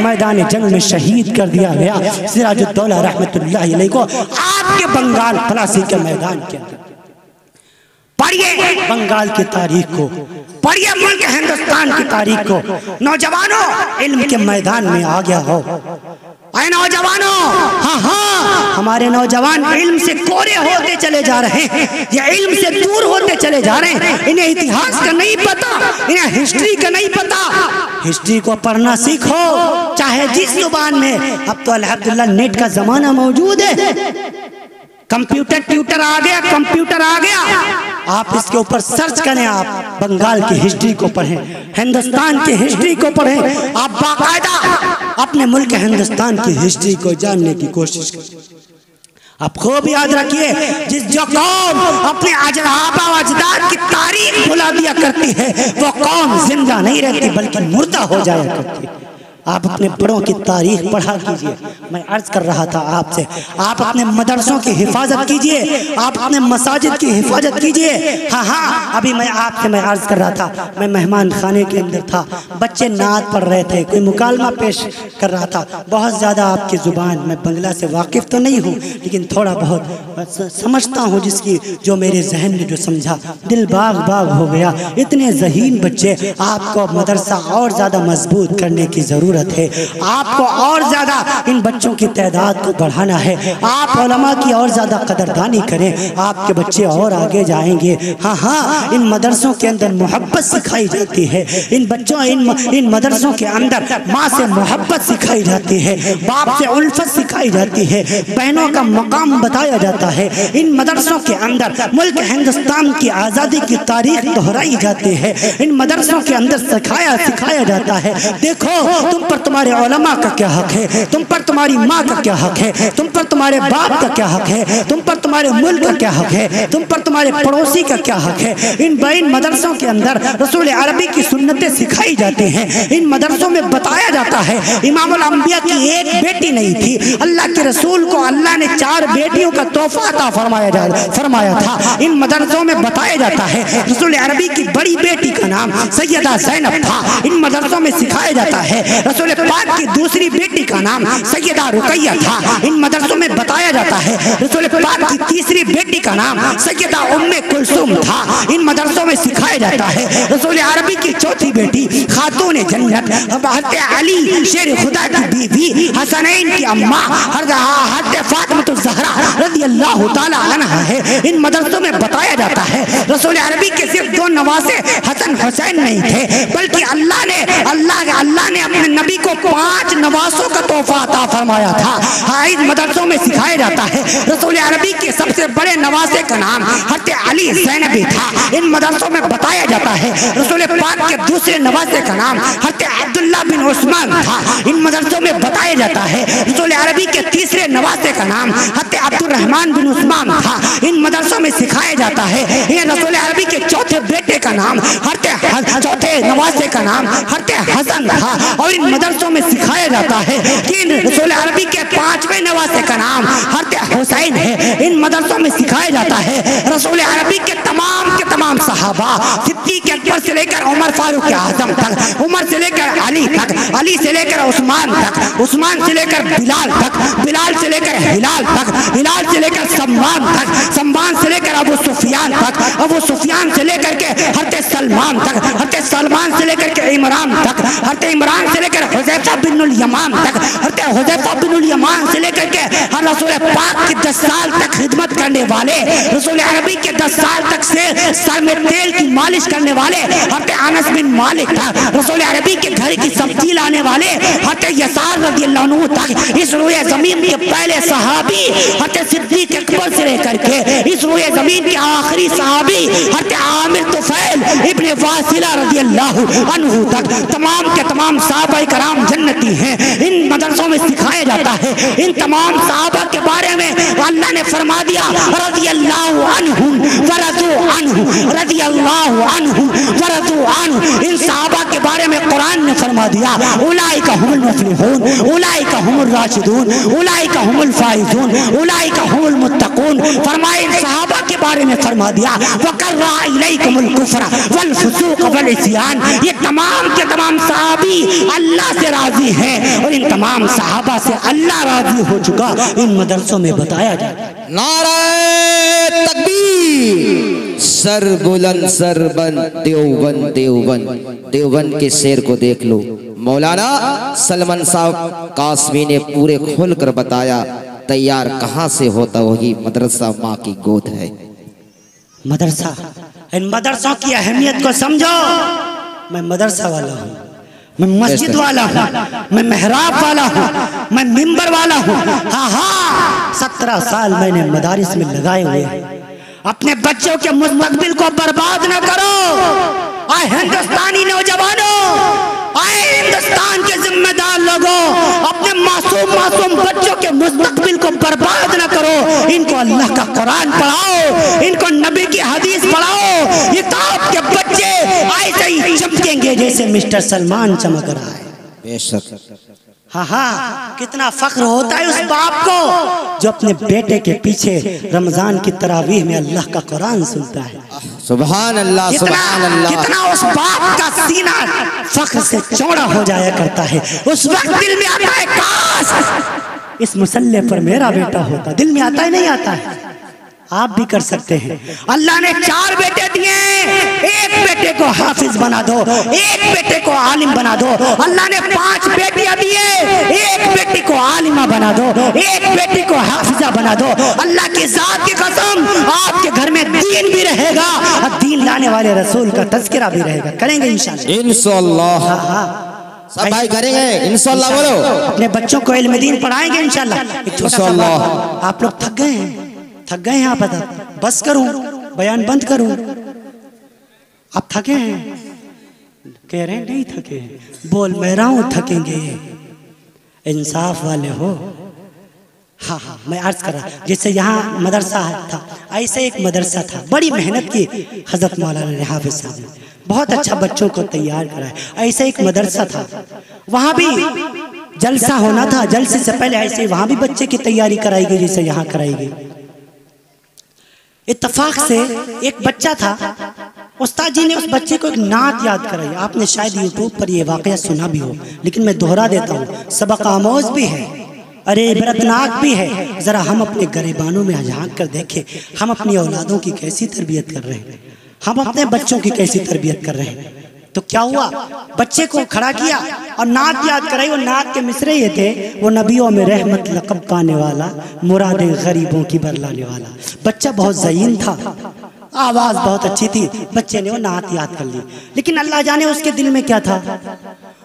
मैदान जंग में शहीद कर दिया गया। सिराजुद्दौला रहमतुल्लाहि अलैहि को आपके बंगाल प्लासी के मैदान के अंदर पढ़िए, बंगाल की तारीख को पढ़िए, मुल्क हिंदुस्तान की तारीख को। नौजवानों, इल्म के मैदान में आ गया हो। आए नौजवानों, हाँ हाँ, हमारे नौजवान इल्म से कोरे होते चले जा रहे हैं, या इल्म से दूर होते चले जा रहे हैं। इन्हें इतिहास का नहीं पता, इन्हें हिस्ट्री का नहीं पता। हिस्ट्री को पढ़ना सीखो, चाहे जिस जुबान में। अब तो अल्हम्दुलिल्लाह नेट का जमाना मौजूद है, कंप्यूटर ट्यूटर आ गया, आप इसके ऊपर सर्च करें, आप बंगाल की हिस्ट्री को पढ़ें, हिंदुस्तान की हिस्ट्री को पढ़ें, आप बाकायदा अपने मुल्क हिंदुस्तान की हिस्ट्री को जानने की कोशिश करें। आप खूब याद रखिए, जो कौम अपने आबा व अजदाद की तारीख भुला दिया करती है, वो कौम जिंदा नहीं रहती बल्कि मुर्दा हो जाया करती है। आप अपने बड़ों की तारीख पढ़ा कीजिए। मैं अर्ज कर रहा था आपसे, आप अपने मदरसों की हिफाजत कीजिए, आप अपने मसाजिद की हिफाजत कीजिए। हाँ हाँ, अभी मैं अर्ज कर रहा था, मैं मेहमान खाने के अंदर था, बच्चे नात पढ़ रहे थे, कोई मुकालमा पेश कर रहा था। बहुत ज़्यादा आपकी ज़ुबान, मैं बंगला से वाकिफ़ तो नहीं हूँ, लेकिन थोड़ा बहुत समझता हूँ, जिसकी जो मेरे जहन में जो समझा, दिल बाग बाग हो गया। इतने ज़हीन बच्चे, आपको मदरसा और ज़्यादा मजबूत करने की ज़रूरत है। आपको और ज्यादा इन बच्चों की तादाद को बढ़ाना है। आप उलमा की और ज्यादा कदरदानी करें, आपके बच्चे और आगे जाएंगे। हाँ हाँ, इन मदरसों के अंदर मोहब्बत सिखाई जाती है। इन बच्चों इन मदरसों के अंदर माँ से मोहब्बत सिखाई जाती है, बाप से उल्फत सिखाई जाती है, बहनों का मकाम बताया जाता है। इन मदरसों के अंदर मुल्क हिंदुस्तान की आज़ादी की तारीख दोहराई जाती है। इन मदरसों के अंदर सिखाया जाता है, देखो तुम पर तुम्हारे उलमा का क्या हक है, तुम पर तुम्हारी माँ का क्या हक है, तुम पर तुम्हारे बाप का क्या हक है, तुम पर तुम्हारे मुल्क का क्या हक है, तुम पर तुम्हारे पड़ोसी का क्या हक है। इन मदरसों के अंदर रसूल अरबी की सुन्नतें सिखाई जाती हैं। इन मदरसों में बताया जाता है, इमामुल अंबिया की एक बेटी नहीं थी, अल्लाह के रसूल को अल्लाह ने 4 बेटियों का तोहफा अता फरमाया था। इन मदरसों में बताया जाता है, रसूल अरबी की बड़ी बेटी का नाम सैयदा ज़ैनब था। इन मदरसों में सिखाया जाता है, रसूल पाक की दूसरी बेटी का नाम सैयदा रुकैया था। इन मदरसों में बताया जाता है, रसूल पाक की तीसरी बेटी का नाम सैयदा उम्मे कुलसूम था। इन मदरसों में सिखाया जाता है, रसूल अरबी की चौथी बेटी खातून जन्नत हज़रत अली शेर खुदा की बीवी हसनैन की अम्मा हज़रत फातिमा ज़हरा रज़ियल्लाहु ताला अन्हा है। इन मदरसों में बताया जाता है, रसूल अरबी के सिर्फ 2 नवासे हसन हुसैन नहीं थे, बल्कि अल्लाह ने अपने नबी को 5 नवासों का तोहफा अता फरमाया था। हाँ, इस मदरसों में सिखाया जाता है, रसूल अरबी के सबसे बड़े नवासे का नाम हज़रत अली ज़ैनबी था। इन मदरसों में बताया जाता है, रसूल पाक के दूसरे नवासे का नाम हज़रत अब्दुल्ला बिन उस्मान था। इन मदरसों में बताया जाता है, रसूल अरबी के तीसरे नवासे का नाम हज़रत अब्दुर्रहमान बिन उस्मान था। इन मदरसों में सिखाया जाता है, ये रसूल अरबी के चौथे बेटे का नाम चौथे नवासे का नाम हज़रत हसन था। और इन मदरसों में सिखाया जाता है कि रसूल अरबी के 5वें नवासे का नाम हज़रत हुसैन है। इन मदरसों में सिखाया जाता है, रसूल अरबी के तमाम सहाबा, सिद्दीक़ अकबर से लेकर उमर फारूक आज़म तक, उमर से लेकर अली तक, अली से लेकर उस्मान तक, उस्मान से लेकर बिलाल तक, बिलाल से लेकर हिलाल तक, हिलाल से लेकर सम्मान तक, सम्मान से लेकर अबू सुफियान तक, अबू सुफियान से लेकर के हज़रत सलमान तक, हज़रत सलमान से लेकर के इमरान तक, हज़रत इमरान से लेकर हुज़ैफा बिनुल यमान तक, हज़रत हुज़ैफा बिनुल यमान से लेकर के हर रसूल पाक की 10 साल तक खिदमत करने वाले, रसूल अरबी के 10 साल तक से सर में तेल की मालिश करने वाले हज़रत अनस बिन मालिक था। रसूल अरबी के घर की सब्जी लाने वाले हज़रत यसार रज़ियल्लाहु अन्हु तक, इस रोए ज़मीन के पहले सहाबी हज़रत सिद्दीक़ अकबर से लेकर के इस रोए ज़मीन के आखिरी सहाबी हज़रत आमिर तुफ़ैल इब्ने वासिला रज़ियल्लाहु अन्हु तक, तमाम के तमाम सहाबा कराम जन्नती हैं। इन मदरसों में सिखाया जाता है, इन तमाम सहाबा के बारे में अल्लाह ने फरमा दिया, रज़ियल्लाहु अन्हुम व रज़ू अन्हु, रज़ियल्लाहु अन्हुम व रज़ू अन्हु। इन सहाबा के बारे में कुरान ने फरमा दिया, उलाइका हुमुल मुफ़्लिहून, उलाइका हुमुर राशिदून, उलाइका हुमुल फाइजून, उलाइका हुमुल मुत्तकून। फरमाए इन सहाबा के बारे में फरमा दिया, वकर्रा इलैकुमुल कुफ्र वल फुसूक वल इस्यान। ये तमाम के तमाम सहाबी अल्लाह से राजी हैं और इन तमाम सहाबा से अल्लाह राजी हो चुका। इन मदरसों में बताया जाए, नारे तकबीर, सर बुलंद सर बन देवबंद देवबंद। देवबंद के शेर को देख लो, मौलाना सलमान साहब कासमी ने पूरे खोल कर बताया, तैयार कहाँ से होता वही मदरसा माँ की गोद है। मदरसा, इन मदरसों की अहमियत को समझो। मैं मदरसा वाला हूँ, मैं मस्जिद वाला हूँ, मैं मेहराब वाला हूँ, मैं मिंबर वाला हूँ। हाँ हाँ, 17 साल मैंने मदारिस में लगाए हुए हैं। अपने बच्चों के मुस्तकबिल को बर्बाद न करो। आए हिंदुस्तानी नौजवानों, आए हिंदुस्तान के जिम्मेदार लोगों, अपने मासूम बच्चों के मुस्तकबिल को बर्बाद न करो। इनको अल्लाह का कुरान पढ़ाओ, इनको नबी की हदीस पढ़ाओ। ये तो आपके बच्चे ऐसे ही चमकेंगे जैसे मिस्टर सलमान चमक रहा है। बेशक। हाँ हाँ, कितना फख्र होता है उस बाप को जो अपने बेटे के पीछे रमजान की तरावीह में अल्लाह का कुरान सुनता है। सुभान अल्लाह, सुभान अल्लाह। कितना उस बाप का सीना फख्र से चौड़ा हो जाया करता है। उस वक्त दिल में आता है काश इस मुसल्ले पर मेरा बेटा होता। दिल में आता है, नहीं आता है? आप भी कर सकते हैं। अल्लाह ने 4 बेटे दिए, एक बेटे को हाफिज बना दो, एक बेटे को आलिम बना दो। अल्लाह ने 5 बेटियां दिए, एक बेटी को आलिमा बना दो, एक बेटी को हाफिजा बना दो। अल्लाह की जात की कसम, आपके घर में दीन भी रहेगा और दीन लाने वाले रसूल का तज़किरा भी रहेगा। करेंगे इंशाअल्लाह, इंशाअल्लाह। हाँ सब भाई करेंगे इंशाअल्लाह। बोलो, अपने बच्चों को इल्म दीन पढ़ाएंगे इंशाअल्लाह। एक छोटा सा बात, आप लोग थक गए हैं, थक गए हैं आप? बस करूं, बयान बंद करूं? आप थके हैं? कह रहे हैं नहीं थके हैं। बोल मैं रहा हूं थकेंगे, इंसाफ वाले हो। हाँ हाँ, मैं अर्ज कर रहा, जैसे यहाँ मदरसा था, ऐसे एक मदरसा था, बड़ी मेहनत की हजरत मौलाना ने, हाफिज साहब ने बहुत अच्छा बच्चों को तैयार करा। ऐसे एक मदरसा था, वहाँ भी जलसा होना था। जलसे से पहले ऐसे वहाँ भी बच्चे की तैयारी कराई गई जैसे यहाँ कराई गई। इत्तफाक से एक बच्चा था, उस्ताद जी ने उस बच्चे को एक नात याद कराई। आपने शायद यूट्यूब पर यह वाकया सुना भी हो, लेकिन मैं दोहरा देता हूँ। सबक आमोज भी है, अरे इबरतनाक भी है। जरा हम अपने गरेबानों में झांक कर देखें, हम अपनी औलादों की कैसी तरबियत कर रहे हैं, हम अपने बच्चों की कैसी तरबियत कर रहे हैं। तो क्या हुआ, बच्चे को खड़ा किया और नात याद कराई। वो नात के मिसरे ये थे, वो नबियों में रहमत लक़ब पाने वाला, मुरादें गरीबों की बरलाने वाला। बच्चा बहुत ज़हीन था, आवाज़ बहुत अच्छी थी, बच्चे ने वो नात याद कर ली। लेकिन अल्लाह जाने उसके दिल में क्या था।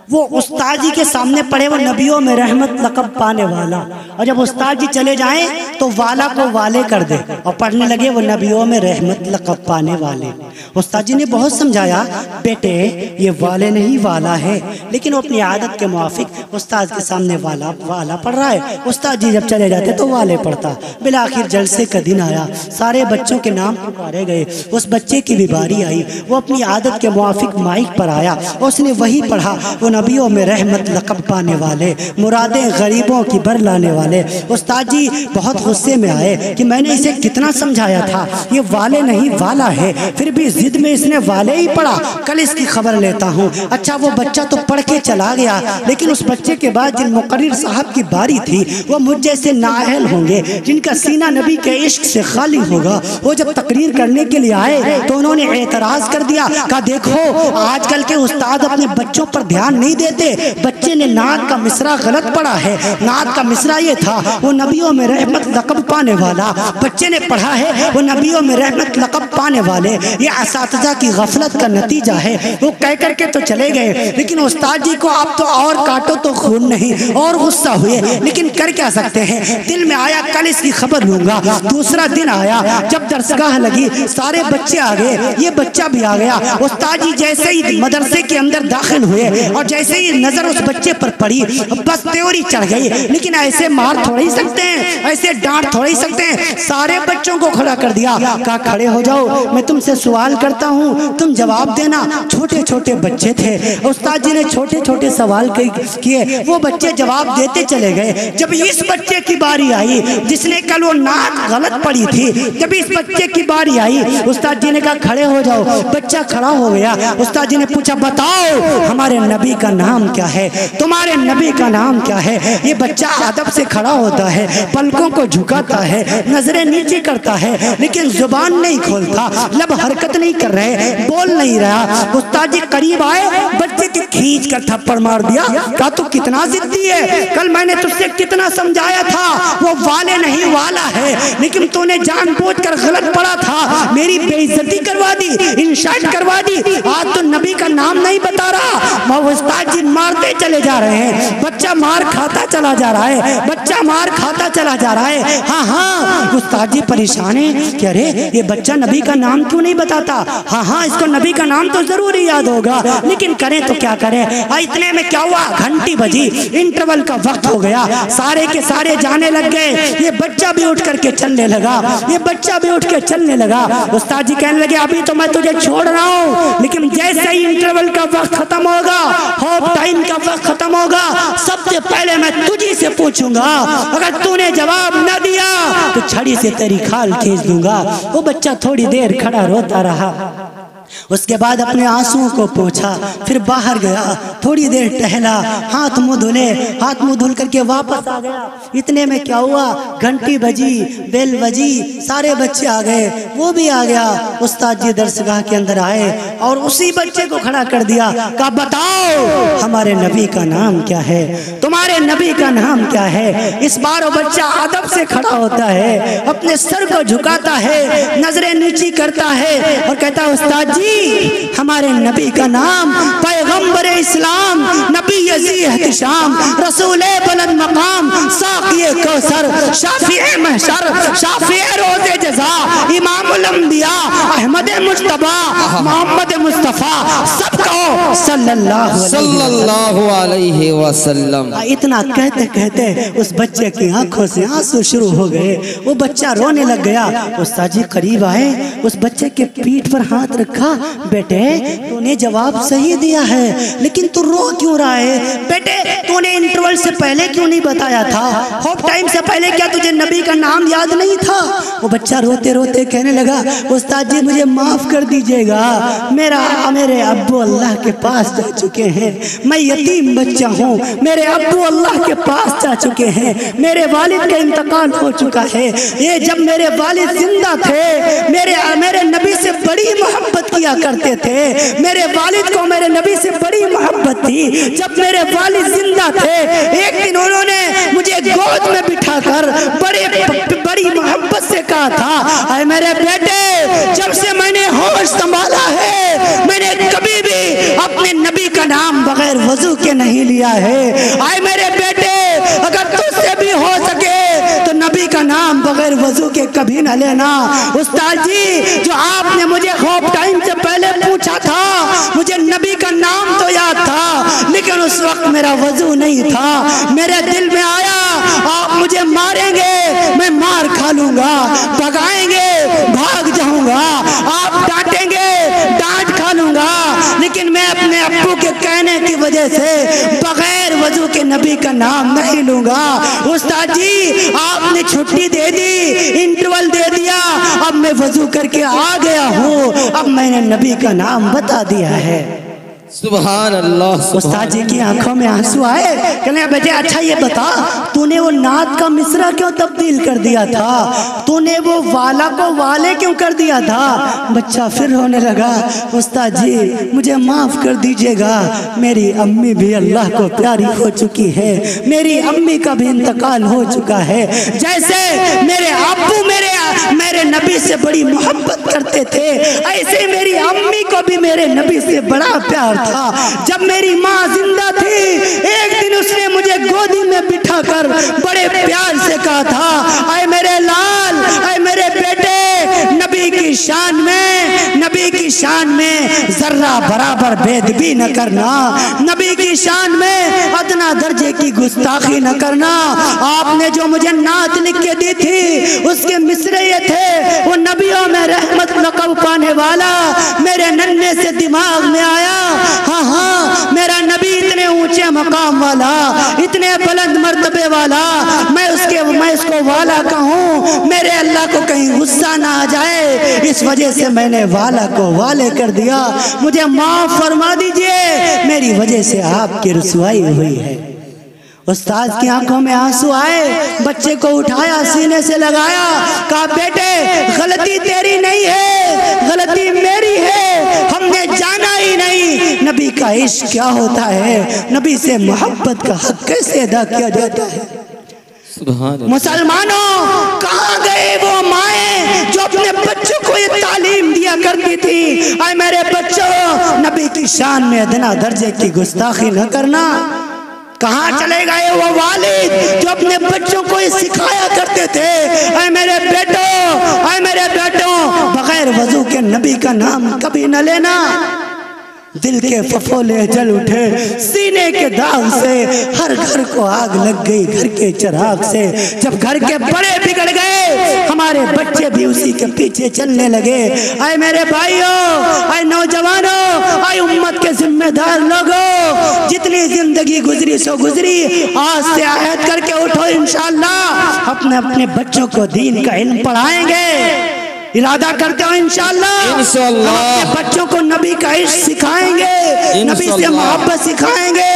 वो उस्ताद जी के सामने पढ़े, वो नबियों में रहमत लक़ब पाने वाला, और जब उस्ताद जी चले जाएं तो वाला को वाले कर दे, और पढ़ने लगे वो नबियों में रहमत लक़ब पाने वाले। उस्ताद जी ने बहुत समझाया, बेटे ये वाले नहीं वाला है। लेकिन वो अपनी आदत के मुआफिक उस्ताद के सामने वाला वाला पढ़ रहा है। उस्ताद जी जब चले जाते तो वाले पढ़ता। बिलाखिर जलसे का दिन आया, सारे बच्चों के नाम पुकारे गए। उस बच्चे की भी बारी आई, वो अपनी आदत के मुआफिक माइक पर आया, उसने वही पढ़ा, वो नबियों में रहमत लक़ब पाने वाले, मुरादें गरीबों की बर लाने वाले। उस्ताद जी बहुत गुस्से में आए कि मैंने इसे कितना समझाया था, ये वाले नहीं वाला है, फिर भी जिद में इसने वाले ही पढ़ा। कल इसकी खबर लेता हूँ। अच्छा वो बच्चा तो पढ़ के चला गया, लेकिन उस बच्चे के बाद जिन मुकर्रिर साहब की बारी थी, वो मुझ जैसे नाअहल होंगे, जिनका सीना नबी के इश्क से खाली होगा। वो जब तकरीर करने के लिए आए तो उन्होंने एतराज कर दिया, कहा देखो आजकल के उस्ताद अपने बच्चों पर ध्यान नहीं देते। बच्चे ने नात का मिसरा गलत पढ़ा है। नात का मिसरा ये था, वो नबियों में रहमत लक़ब पाने वाला। बच्चे ने पढ़ा है वो नबियों में रहमत लक़ब पाने वाले। ये असातिज़ा की गफलत का नतीजा है। वो कह करके तो चले गए, लेकिन उस्ताद जी को आप तो और काटो तो खून नहीं, और गुस्सा हुए। लेकिन कर क्या सकते हैं, दिल में आया कल इसकी खबर लूंगा। दूसरा दिन आया, जब दरसगाह लगी, सारे बच्चे आ गए, ये बच्चा भी आ गया। उस्ताद जी जैसे ही मदरसे के अंदर दाखिल हुए और जैसे ही नजर उस बच्चे पर पड़ी, बस त्योरी चढ़ गई। लेकिन ऐसे मार थोड़ा ही सकते हैं, ऐसे डांट थोड़ा ही सकते हैं। सारे बच्चों को खड़ा कर दिया, कहा खड़े हो जाओ, मैं तुमसे सवाल करता हूँ, तुम जवाब देना। छोटे छोटे बच्चे थे, उस्ताद जी ने छोटे छोटे सवाल किए, वो बच्चे जवाब देते चले गए। जब इस बच्चे की बारी आई जिसने कल वो नात गलत पढ़ी थी, जब इस बच्चे की बारी आई, उस्ताद जी ने कहा खड़े हो जाओ। बच्चा खड़ा हो गया। उस्ताद जी ने पूछा बताओ हमारे नबी का नाम क्या है, तुम्हारे नबी का नाम क्या है। ये बच्चा अदब से खड़ा होता है, पलकों को झुकाता है, नजरें नीचे करता है, लेकिन जुबान नहीं खोलता, लब हरकत नहीं कर रहे, बोल नहीं रहा। उस्ताद जी करीब आए, बच्चे की खींच कर थप्पड़ मार दिया, कहा तू कितना जिद्दी है, कल मैंने तुझसे कितना समझाया था, वो वाले नहीं वाला है, लेकिन तूने जानबूझकर गलत पढ़ा था, मेरी बेइज्जती करवा दी, इंसल्ट करवा दी। आज तो नबी का नाम नहीं बता रहा। उस्ताद जी मारते चले जा रहे हैं, बच्चा मार खाता चला जा रहा है, बच्चा मार खाता चला जा रहा है। हाँ हाँ, उस्ताद जी परेशान है कि अरे ये बच्चा नबी का नाम क्यों नहीं बताता। हाँ हाँ, इसको नबी का नाम तो जरूर याद होगा, लेकिन करें तो क्या करें। करे। इतने में क्या हुआ, घंटी बजी, इंटरवल का वक्त हो गया, सारे के सारे जाने लग गए। ये बच्चा भी उठ करके चलने लगा, ये बच्चा भी उठ के चलने लगा। उस्ताद जी कहने लगे अभी तो मैं तुझे छोड़ रहा हूँ, लेकिन जैसे ही इंटरवल का वक्त खत्म होगा, हाफ टाइम का वक्त खत्म होगा, सबसे पहले मैं तुझी से पूछूंगा, अगर तूने जवाब न दिया तो छड़ी से तेरी खाल खींच दूंगा। वो बच्चा थोड़ी देर खड़ा रोता रहा, उसके बाद अपने आंसुओं को पोंछा, फिर बाहर गया, थोड़ी देर टहला, हाथ मुंह धुले, हाथ मुंह धुल करके वापस आ गया। इतने में क्या हुआ, घंटी बजी, बेल बजी, सारे बच्चे आ गए, वो भी आ गया। उस्ताद जी दरसगाह के अंदर आए और उसी बच्चे को खड़ा कर दिया, कहा बताओ हमारे नबी का नाम क्या है, तुम्हारे नबी का नाम क्या है। इस बार वो बच्चा अदब से खड़ा होता है, अपने सर को झुकाता है, नजरें नीची करता है और कहता है उस्ताद जी हमारे नबी का नाम पैगंबर इस्लाम, नबी यज़ीहतिशाम, रसूल बुलंद मकाम, साक़िए कौसर, शाफ़िए महशर, शाफ़िए रोज़े जज़ा, इमामुल अंबिया, अहमद मुज्तबा, मोहम्मद मुस्तफ़ा, सब कहो सल्लल्लाहु अलैहि वसल्लम। इतना कहते कहते उस बच्चे की आंखों से आंसू शुरू हो गए, वो बच्चा रोने लग गया। उस्ताद जी करीब आए, उस बच्चे के पीठ पर हाथ रखा, बेटे तूने जवाब सही दिया है, लेकिन तू रो क्यों रहा है? बेटे तूने इंटरवल से पहले क्यों नहीं बताया था? हाफ टाइम से पहले क्या तुझे नबी का नाम याद नहीं था? वो बच्चा रोते रोते कहने लगा उस्ताद जी मुझे माफ कर दीजिएगा, मेरे अब्बू अल्लाह के पास जा चुके हैं, मैं यतीम बच्चा हूँ, मेरे अब्बू अल्लाह के पास जा चुके हैं, मेरे वालिद का इंतकाल हो चुका है। ये जब मेरे वालिद जिंदा थे मेरे नबी से बड़ी मोहब्बत किया करते थे, मेरे वालिद को मेरे नबी से बड़ी मोहब्बत थी। जब मेरे वालिद जिंदा थे एक दिन उन्होंने मुझे गोद में बिठाकर बड़ी मोहब्बत से कहा था, अरे मेरे बेटे जब से मैंने होश संभाला है मैंने कभी भी अपने नबी का नाम बगैर वजू के नहीं लिया है। आए मेरे बेटे अगर तुझसे भी हो सके तो नबी का नाम बगैर वजू के कभी न लेना। उस्ताद जी जो आपने मुझे हाफ टाइम से पहले पूछा था, मुझे नबी का नाम तो याद था, लेकिन उस वक्त मेरा वजू नहीं था। मेरे दिल में आया आप मुझे मारेंगे, मैं मार खा लूंगा, भगाएंगे भाग जाऊंगा, आप डांटेंगे डांट खा लूंगा, लेकिन मैं अपने अब्बू के कहने की वजह से बगैर वजू के नबी का नाम नहीं लूंगा। उस्ताद जी आपने छुट्टी दे दी, इंटरवल दे दिया, अब मैं वजू करके आ गया हूँ, अब मैंने नबी का नाम बता दिया है। सुभान अल्लाह। उस्ताद जी की आंखों में आंसू आए, कहने बेटे अच्छा ये बता तूने वो नात का मिसरा क्यों तब्दील कर दिया था, तूने वो वाला को वाले क्यों कर दिया था? बच्चा फिर रोने लगा, उस्ताद जी मुझे माफ कर दीजिएगा, मेरी अम्मी भी अल्लाह को प्यारी हो चुकी है, मेरी अम्मी का भी इंतकाल हो चुका है। जैसे मेरे अब्बू मेरे नबी से बड़ी मोहब्बत करते थे, ऐसे मेरी अम्मी को भी मेरे नबी से बड़ा प्यार था। जब मेरी माँ जिंदा थी एक दिन उसने मुझे गोदी में बिठाकर बड़े प्यार से कहा था, आए मेरे लाल, आए मेरे बेटे, नबी की शान में जर्रा बराबर बेदबी न करना, नबी की शान में अदना दर्जे की गुस्ताखी न करना। आपने जो मुझे नात लिख के दी थी उसके मिसरे ये थे, वो नबियों में रहमत लक़ब पाने वाला मेरे नन्हे से दिमाग में आया। हाँ हाँ मेरा नबी इतने ऊंचे मकाम वाला, इतने बुलंद मर्तबे वाला, मैं उसको वाला कहूँ, मेरे अल्लाह को कहीं गुस्सा ना आ जाए, इस वजह से मैंने वाला को वाले कर दिया, मुझे माफ फरमा दीजिए, मेरी वजह से आपकी रुसवाई हुई है। उस्ताद की आंखों में आंसू आए, बच्चे को उठाया, सीने से लगाया, कहा बेटे गलती तेरी नहीं है, गलती मेरी है, हमने जाना ही नहीं नबी का इश्क क्या होता है, नबी से मोहब्बत का हक कैसे अदा किया जाता है। मुसलमानों कहाँ गए वो माएँ जो अपने बच्चों को ये तालीम दिया करती थी, आए मेरे बच्चों नबी की शान में अदना दर्जे की गुस्ताखी न करना। कहाँ चले गए वो वालिद जो अपने बच्चों को ये सिखाया करते थे, ऐ मेरे बेटों बगैर वजू के नबी का नाम कभी न लेना। दिल के फफोले जल उठे सीने के दाग से, हर घर को आग लग गई घर के चिराग से। जब घर के बड़े बिगड़ गए हमारे बच्चे भी उसी के पीछे चलने लगे। आए मेरे भाइयों, आए नौजवानों, आए उम्मत के जिम्मेदार लोगों, जितनी जिंदगी गुजरी सो गुजरी, आज से आहद करके उठो, इंशाअल्लाह अपने अपने बच्चों को दीन का इल्म पढ़ाएंगे। इरादा करते हो इंशाअल्लाह अपने बच्चों को नबी का इश्क सिखाएंगे, नबी से मोहब्बत सिखाएंगे।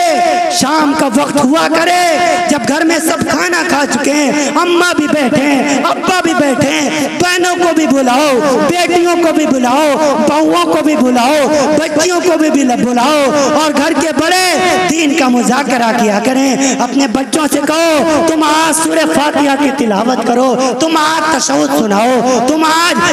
शाम का वक्त हुआ करे जब घर में सब खाना खा चुके हैं, अम्मा भी बैठे, अब्बा भी बैठे, बहनों को भी बुलाओ, बेटियों को भी बुलाओ, बहुओं को भी बुलाओ, बच्चियों को भी बुलाओ, और घर के बड़े दीन का मुज़ाकरा किया करें। अपने बच्चों से कहो तुम आज सूरह फातिहा की तिलावत करो, तुम आज तशहुद सुनाओ, तुम आज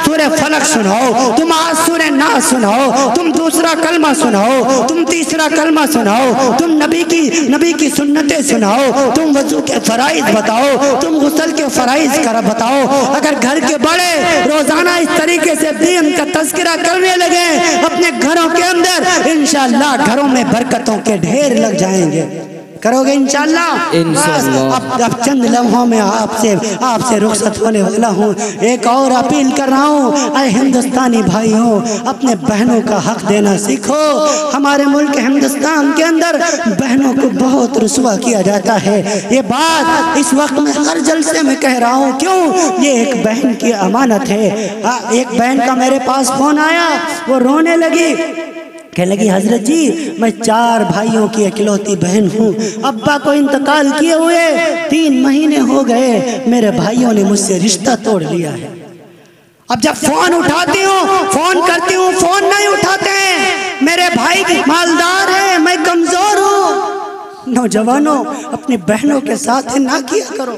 सूरह फलक सुनाओ, तुम आज सूरह नास सुनाओ, तुम दूसरा कलमा सुनाओ, तुम तीसरा कलमा सुनाओ, तुम नबी की सुन्नतें सुनाओ, तुम वजू के फराइज बताओ, तुम गुस्ल के फराइज कर बताओ। अगर घर के बड़े रोजाना इस तरीके से दीन का तज़किरा करने लगे अपने घरों के अंदर, इंशाअल्लाह घरों में बरकतों के ढेर लग जाएंगे। करोगे इंशाअल्लाह। अब चंद लम्हों में आपसे रुखसत होने वाला हूँ। एक और अपील कर रहा हूँ, अरे हिंदुस्तानी भाइयों, अपने बहनों का हक देना सीखो। हमारे मुल्क हिंदुस्तान के अंदर बहनों को बहुत रुसवा किया जाता है। ये बात इस वक्त में हर जलसे में कह रहा हूँ, क्यों? ये एक बहन की अमानत है। एक बहन का मेरे पास फोन आया, वो रोने लगी, कहने लगी हजरत जी मैं 4 भाइयों की इकलौती बहन हूँ, अब्बा को इंतकाल किए हुए 3 महीने हो गए, मेरे भाइयों ने मुझसे रिश्ता तोड़ लिया है। अब जब फोन उठाती हूँ, फोन करती हूँ, फोन नहीं उठाते हैं। मेरे भाई मालदार है, मैं कमजोर हूँ। नौजवानों, अपनी बहनों के साथ ना किया करो।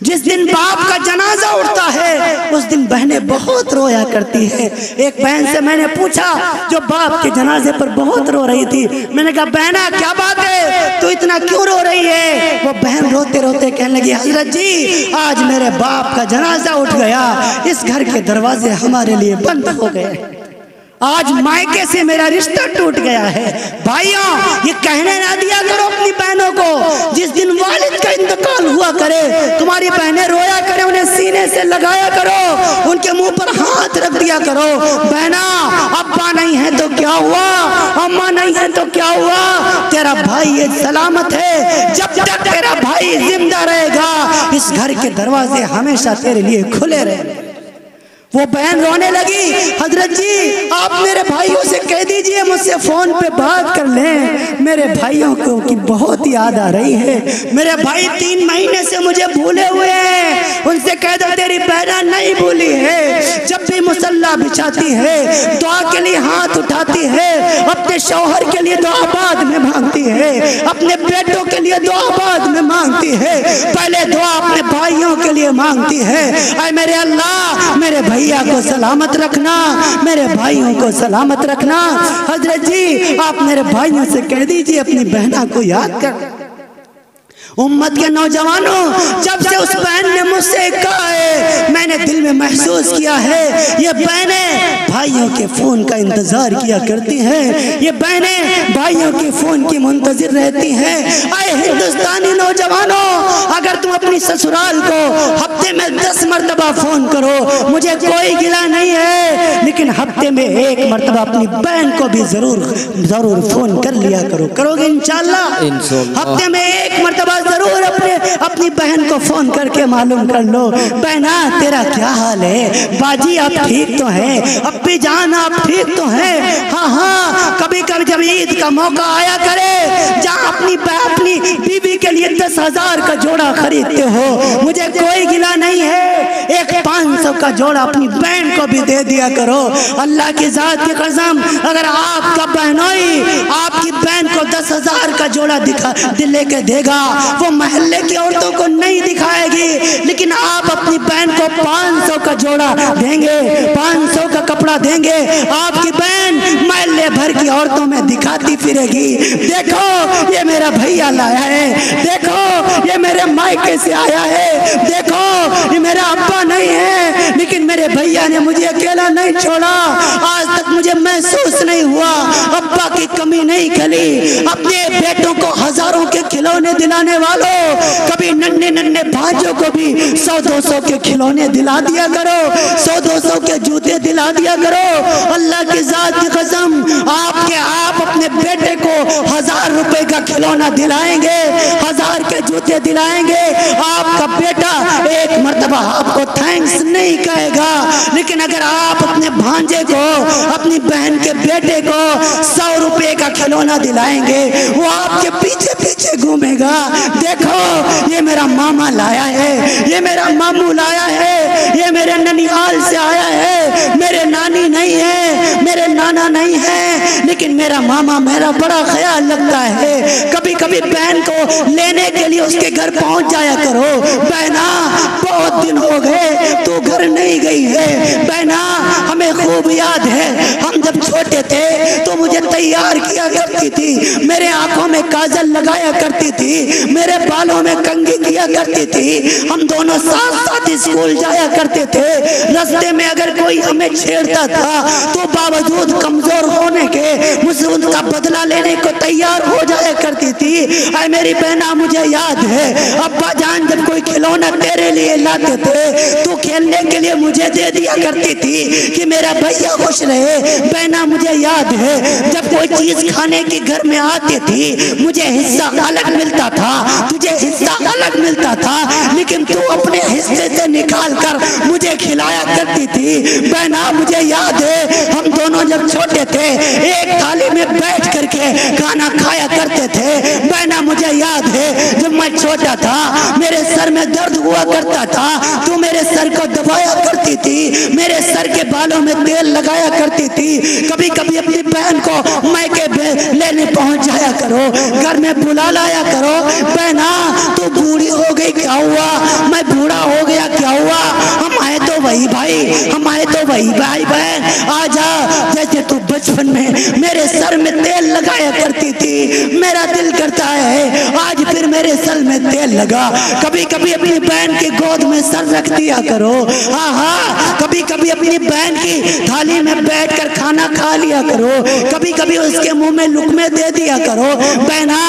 जिस दिन बाप का जनाजा उठता है उस दिन बहनें बहुत रोया करती है। एक बहन से मैंने पूछा जो बाप के जनाजे पर बहुत रो रही थी, मैंने कहा बहना क्या बात है, तू इतना क्यों रो रही है? वो बहन रोते रोते कहने लगी हजरत जी आज मेरे बाप का जनाजा उठ गया, इस घर के दरवाजे हमारे लिए बंद हो गए, आज मायके से मेरा रिश्ता टूट गया है। भाइयों, ये कहने ना दिया करो अपनी बहनों को। जिस दिन वालिद का इंतकाल हुआ करे तुम्हारी बहनें रोया करे, उन्हें सीने से लगाया करो, उनके मुंह पर हाथ रख दिया करो। बहना, अब्बा नहीं है तो क्या हुआ, अम्मा नहीं है तो क्या हुआ, तेरा भाई ये सलामत है। जब तक तेरा भाई जिंदा रहेगा इस घर के दरवाजे हमेशा तेरे लिए खुले रहेंगे। वो बहन रोने लगी, हजरत जी आप मेरे भाइयों से कह दीजिए मुझसे फोन पे बात कर लें, मेरे भाइयों को की बहुत याद आ रही है, मेरे भाई 3 महीने से मुझे भूले हुए हैं, उनसे कह दो तेरी बहना नहीं भूली है। जब भी मुसल्ला बिछाती है दुआ के लिए हाथ उठाती है, अपने शौहर के लिए दुआ बाद में मांगती है, अपने बेटों के लिए दुआ बाद में मांगती है, पहले दुआ अपने भाइयों के लिए मांगती है। ऐ मेरे अल्लाह मेरे भैया को सलामत रखना, मेरे भाइयों को सलामत रखना। हजरत जी आप मेरे भाइयों से कह दीजिए अपनी बहना को याद कर। उम्मत के नौजवानों, जब से उस बहन ने मुझसे कहा है मैंने दिल में महसूस किया है ये बहनें भाइयों के फोन का इंतजार किया करती हैं, ये बहनें भाइयों के फोन की मुंतजिर रहती हैं। आए हिंदुस्तानी नौजवानों, अगर तुम अपनी ससुराल को हफ्ते में 10 मरतबा फोन करो मुझे कोई गिला नहीं है, लेकिन हफ्ते में 1 मरतबा अपनी बहन को भी जरूर फोन कर लिया करो। करोगे इंशाअल्लाह? हफ्ते में 1 मरतबा जरूर अपनी बहन को फोन करके मालूम कर लो, बहना तेरा क्या हाल है, बाजी आप ठीक तो हैं, अब्बी जान आप ठीक तो हैं। हाँ हाँ, कभी कभी जब ईद का मौका आया करे जहाँ अपनी बीवी के लिए 10,000 का जोड़ा खरीदते हो मुझे कोई गिला नहीं है, एक 500 का जोड़ा अपनी बहन को भी दे दिया करो। अल्लाह की जात की कसम, अगर आपका बहनोई आपकी बहन को 10,000 का जोड़ा लेके देगा वो महल्ले की औरतों को नहीं दिखाएगी, लेकिन आप अपनी बहन को 500 का जोड़ा देंगे, 500 का कपड़ा देंगे, आपकी बहन महल्ले दुनिया भर की औरतों में दिखाती फिरेगी, देखो ये मेरा भैया लाया है, देखो ये मेरे मायके से आया है, देखो ये मेरा अब्बा नहीं है लेकिन मेरे भैया ने मुझे अकेला नहीं छोड़ा। आज तक मुझे महसूस नहीं हुआ, अब्बा की कमी नहीं खली। अपने बेटों को हजारों के खिलौने दिलाने वालों, कभी नन्हे नन्हे भांजों को भी 100-200 के खिलौने दिला दिया करो, 100-200 के जूते दिला दिया करो। अल्लाह की जात की कसम, आप अपने बेटे को 1000 रुपए का खिलौना दिलाएंगे, 1000 के जूते दिलाएंगे, आपका बेटा एक मर्तबा आपको थैंक्स नहीं कहेगा। लेकिन अगर आप अपने भांजे को, अपनी बहन के बेटे को 100 रुपए का खिलौना दिलाएंगे, वो आपके पीछे पीछे घूमेगा। देखो ये मेरा मामा लाया है, ये मेरा मामू लाया है, ये मेरे ननिहाल से आया है, मेरे नानी नहीं है, मेरे नाना नहीं है, लेकिन मेरा मामा मेरा बड़ा ख्याल लगता है। कभी कभी बहन को लेने के लिए उसके घर पहुंच जाया करो। बहना बहुत दिन हो गए तू घर नहीं गई है, बहना हमें खूब याद है, हम जब छोटे थे तो मुझे तैयार किया करती थी, मेरे आंखों में काजल लगाया करती थी, मेरे बालों में कंघी किया करती थी, हम दोनों साथ साथ स्कूल जाया करते थे। रास्ते में अगर कोई हमें छेड़ता था तो बावजूद कमजोर होने के मुझसे उनका बदला लेने को तैयार हो जाया करती थी। अरे मेरी बहना मुझे याद है, अब्बा जान जब कोई खिलौना तेरे लिए लाते थे तो खेलने के लिए मुझे दे दिया करती थी कि मेरा भैया खुश रहे। बहना मुझे याद है, जब कोई चीज खाने के घर में आती थी मुझे हिस्सा अलग मिलता था, तुझे हिस्सा अलग मिलता था, लेकिन तू अपने हिस्से से निकाल कर मुझे खिलाया करती थी। बहना मुझे याद है, हम दोनों जब छोटे थे एक थाली में बैठ करके खाना खाया करते थे। बहना मुझे याद है, जब मैं छोटा था मेरे सर में दर्द हुआ करता था, तू मेरे सर को दबाया करती थी, मेरे सर के बालों में तेल लगाया करती थी। कभी कभी अपनी बहन को मायके लेने पहुंच जाया करो, घर में बुला लाया करो। बहना तू बूढ़ी हो गई क्या हुआ, मैं बूढ़ा हो गया क्या हुआ, हम आए तो वही भाई, हम आए तो वही भाई बहन, आजा। जैसे तू बचपन में मेरे सर में तेल लगाया करती थी, मेरा दिल करता है आज फिर मेरे सर में तेल लगा। कभी कभी अपनी बहन की गोद में सर रख दिया करो। हाँ हाँ, कभी कभी अपनी बहन की थाली में बैठकर खाना खा लिया करो, कभी कभी उसके मुंह में लुकमे दे दिया करो। बहना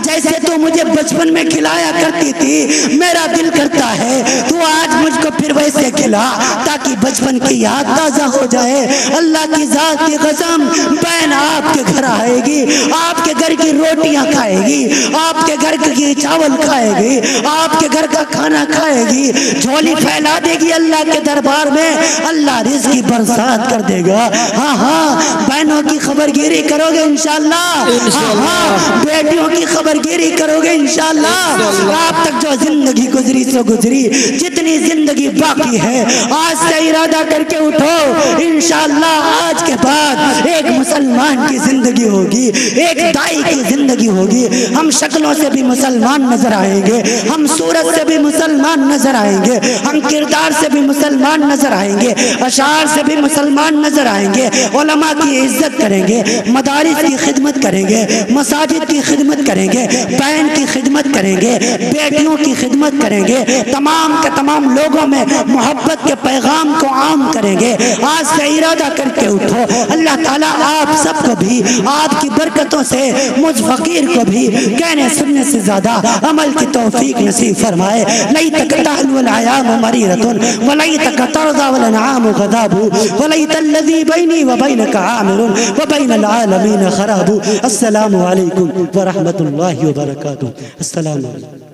जैसे तू मुझे बचपन में खिलाया करती थी, मेरा दिल करता है तू आज मुझको फिर वैसे खिला ताकि बचपन की याद ताजा हो जाए। अल्लाह की जात की कसम, बहन आपके घर आएगी, आपके घर की रोटियां खाएगी, आपके घर की चावल खाएगी, आपके घर का खाना खाएगी, झोली फैला देगी अल्लाह के दरबार में, अल्लाह रिज़्क़ की बरसात कर देगा। हाँ हाँ, बहनों की खबरगिरी करोगे इंशाअल्लाह, हाँ हाँ, बेटियों की खबरगिरी करोगे इंशाअल्लाह। आप तक जो जिंदगी गुजरी सो गुजरी, जितनी जिंदगी बाकी है आज से इरादा करके उठो, इंशाअल्लाह आज के बाद एक मुसलमान की जिंदगी होगी, एक दाई की जिंदगी होगी। हम शक्लों से भी मुसलमान नजर आएंगे, हम सूरत से भी मुसलमान नजर आएंगे, हम किरदार से भी मुसलमान नजर आएंगे, अशार से भी मुसलमान नजर आएंगे, उलमा की इज्जत करेंगे, मदारिस की खिदमत करेंगे, मसाजिद की खिदमत करेंगे, बहन की खिदमत करेंगे, बेटियों की खिदमत करेंगे, तमाम के तमाम लोगों में मोहब्बत के पैगाम को आम करेंगे। आज से इरादा करके उठो, अल्लाह ताला आप सबको भी आपकी बरकतों से, मुझ फकीर को भी कहने सुनने से ज्यादा अमल की तौफीक नसीब फरमाए। लई तकताल आयाम मरीरतुन वलई तकतरदा वलनाम गदाबु वलई तल्लज़ी बैनी व बैनका आमिरुन व बैनल आलमीन खराबु। अस्सलामु अलैकुम व रहमतुल्लाहि व बरकातुहू। अस्सलामु अलैकुम।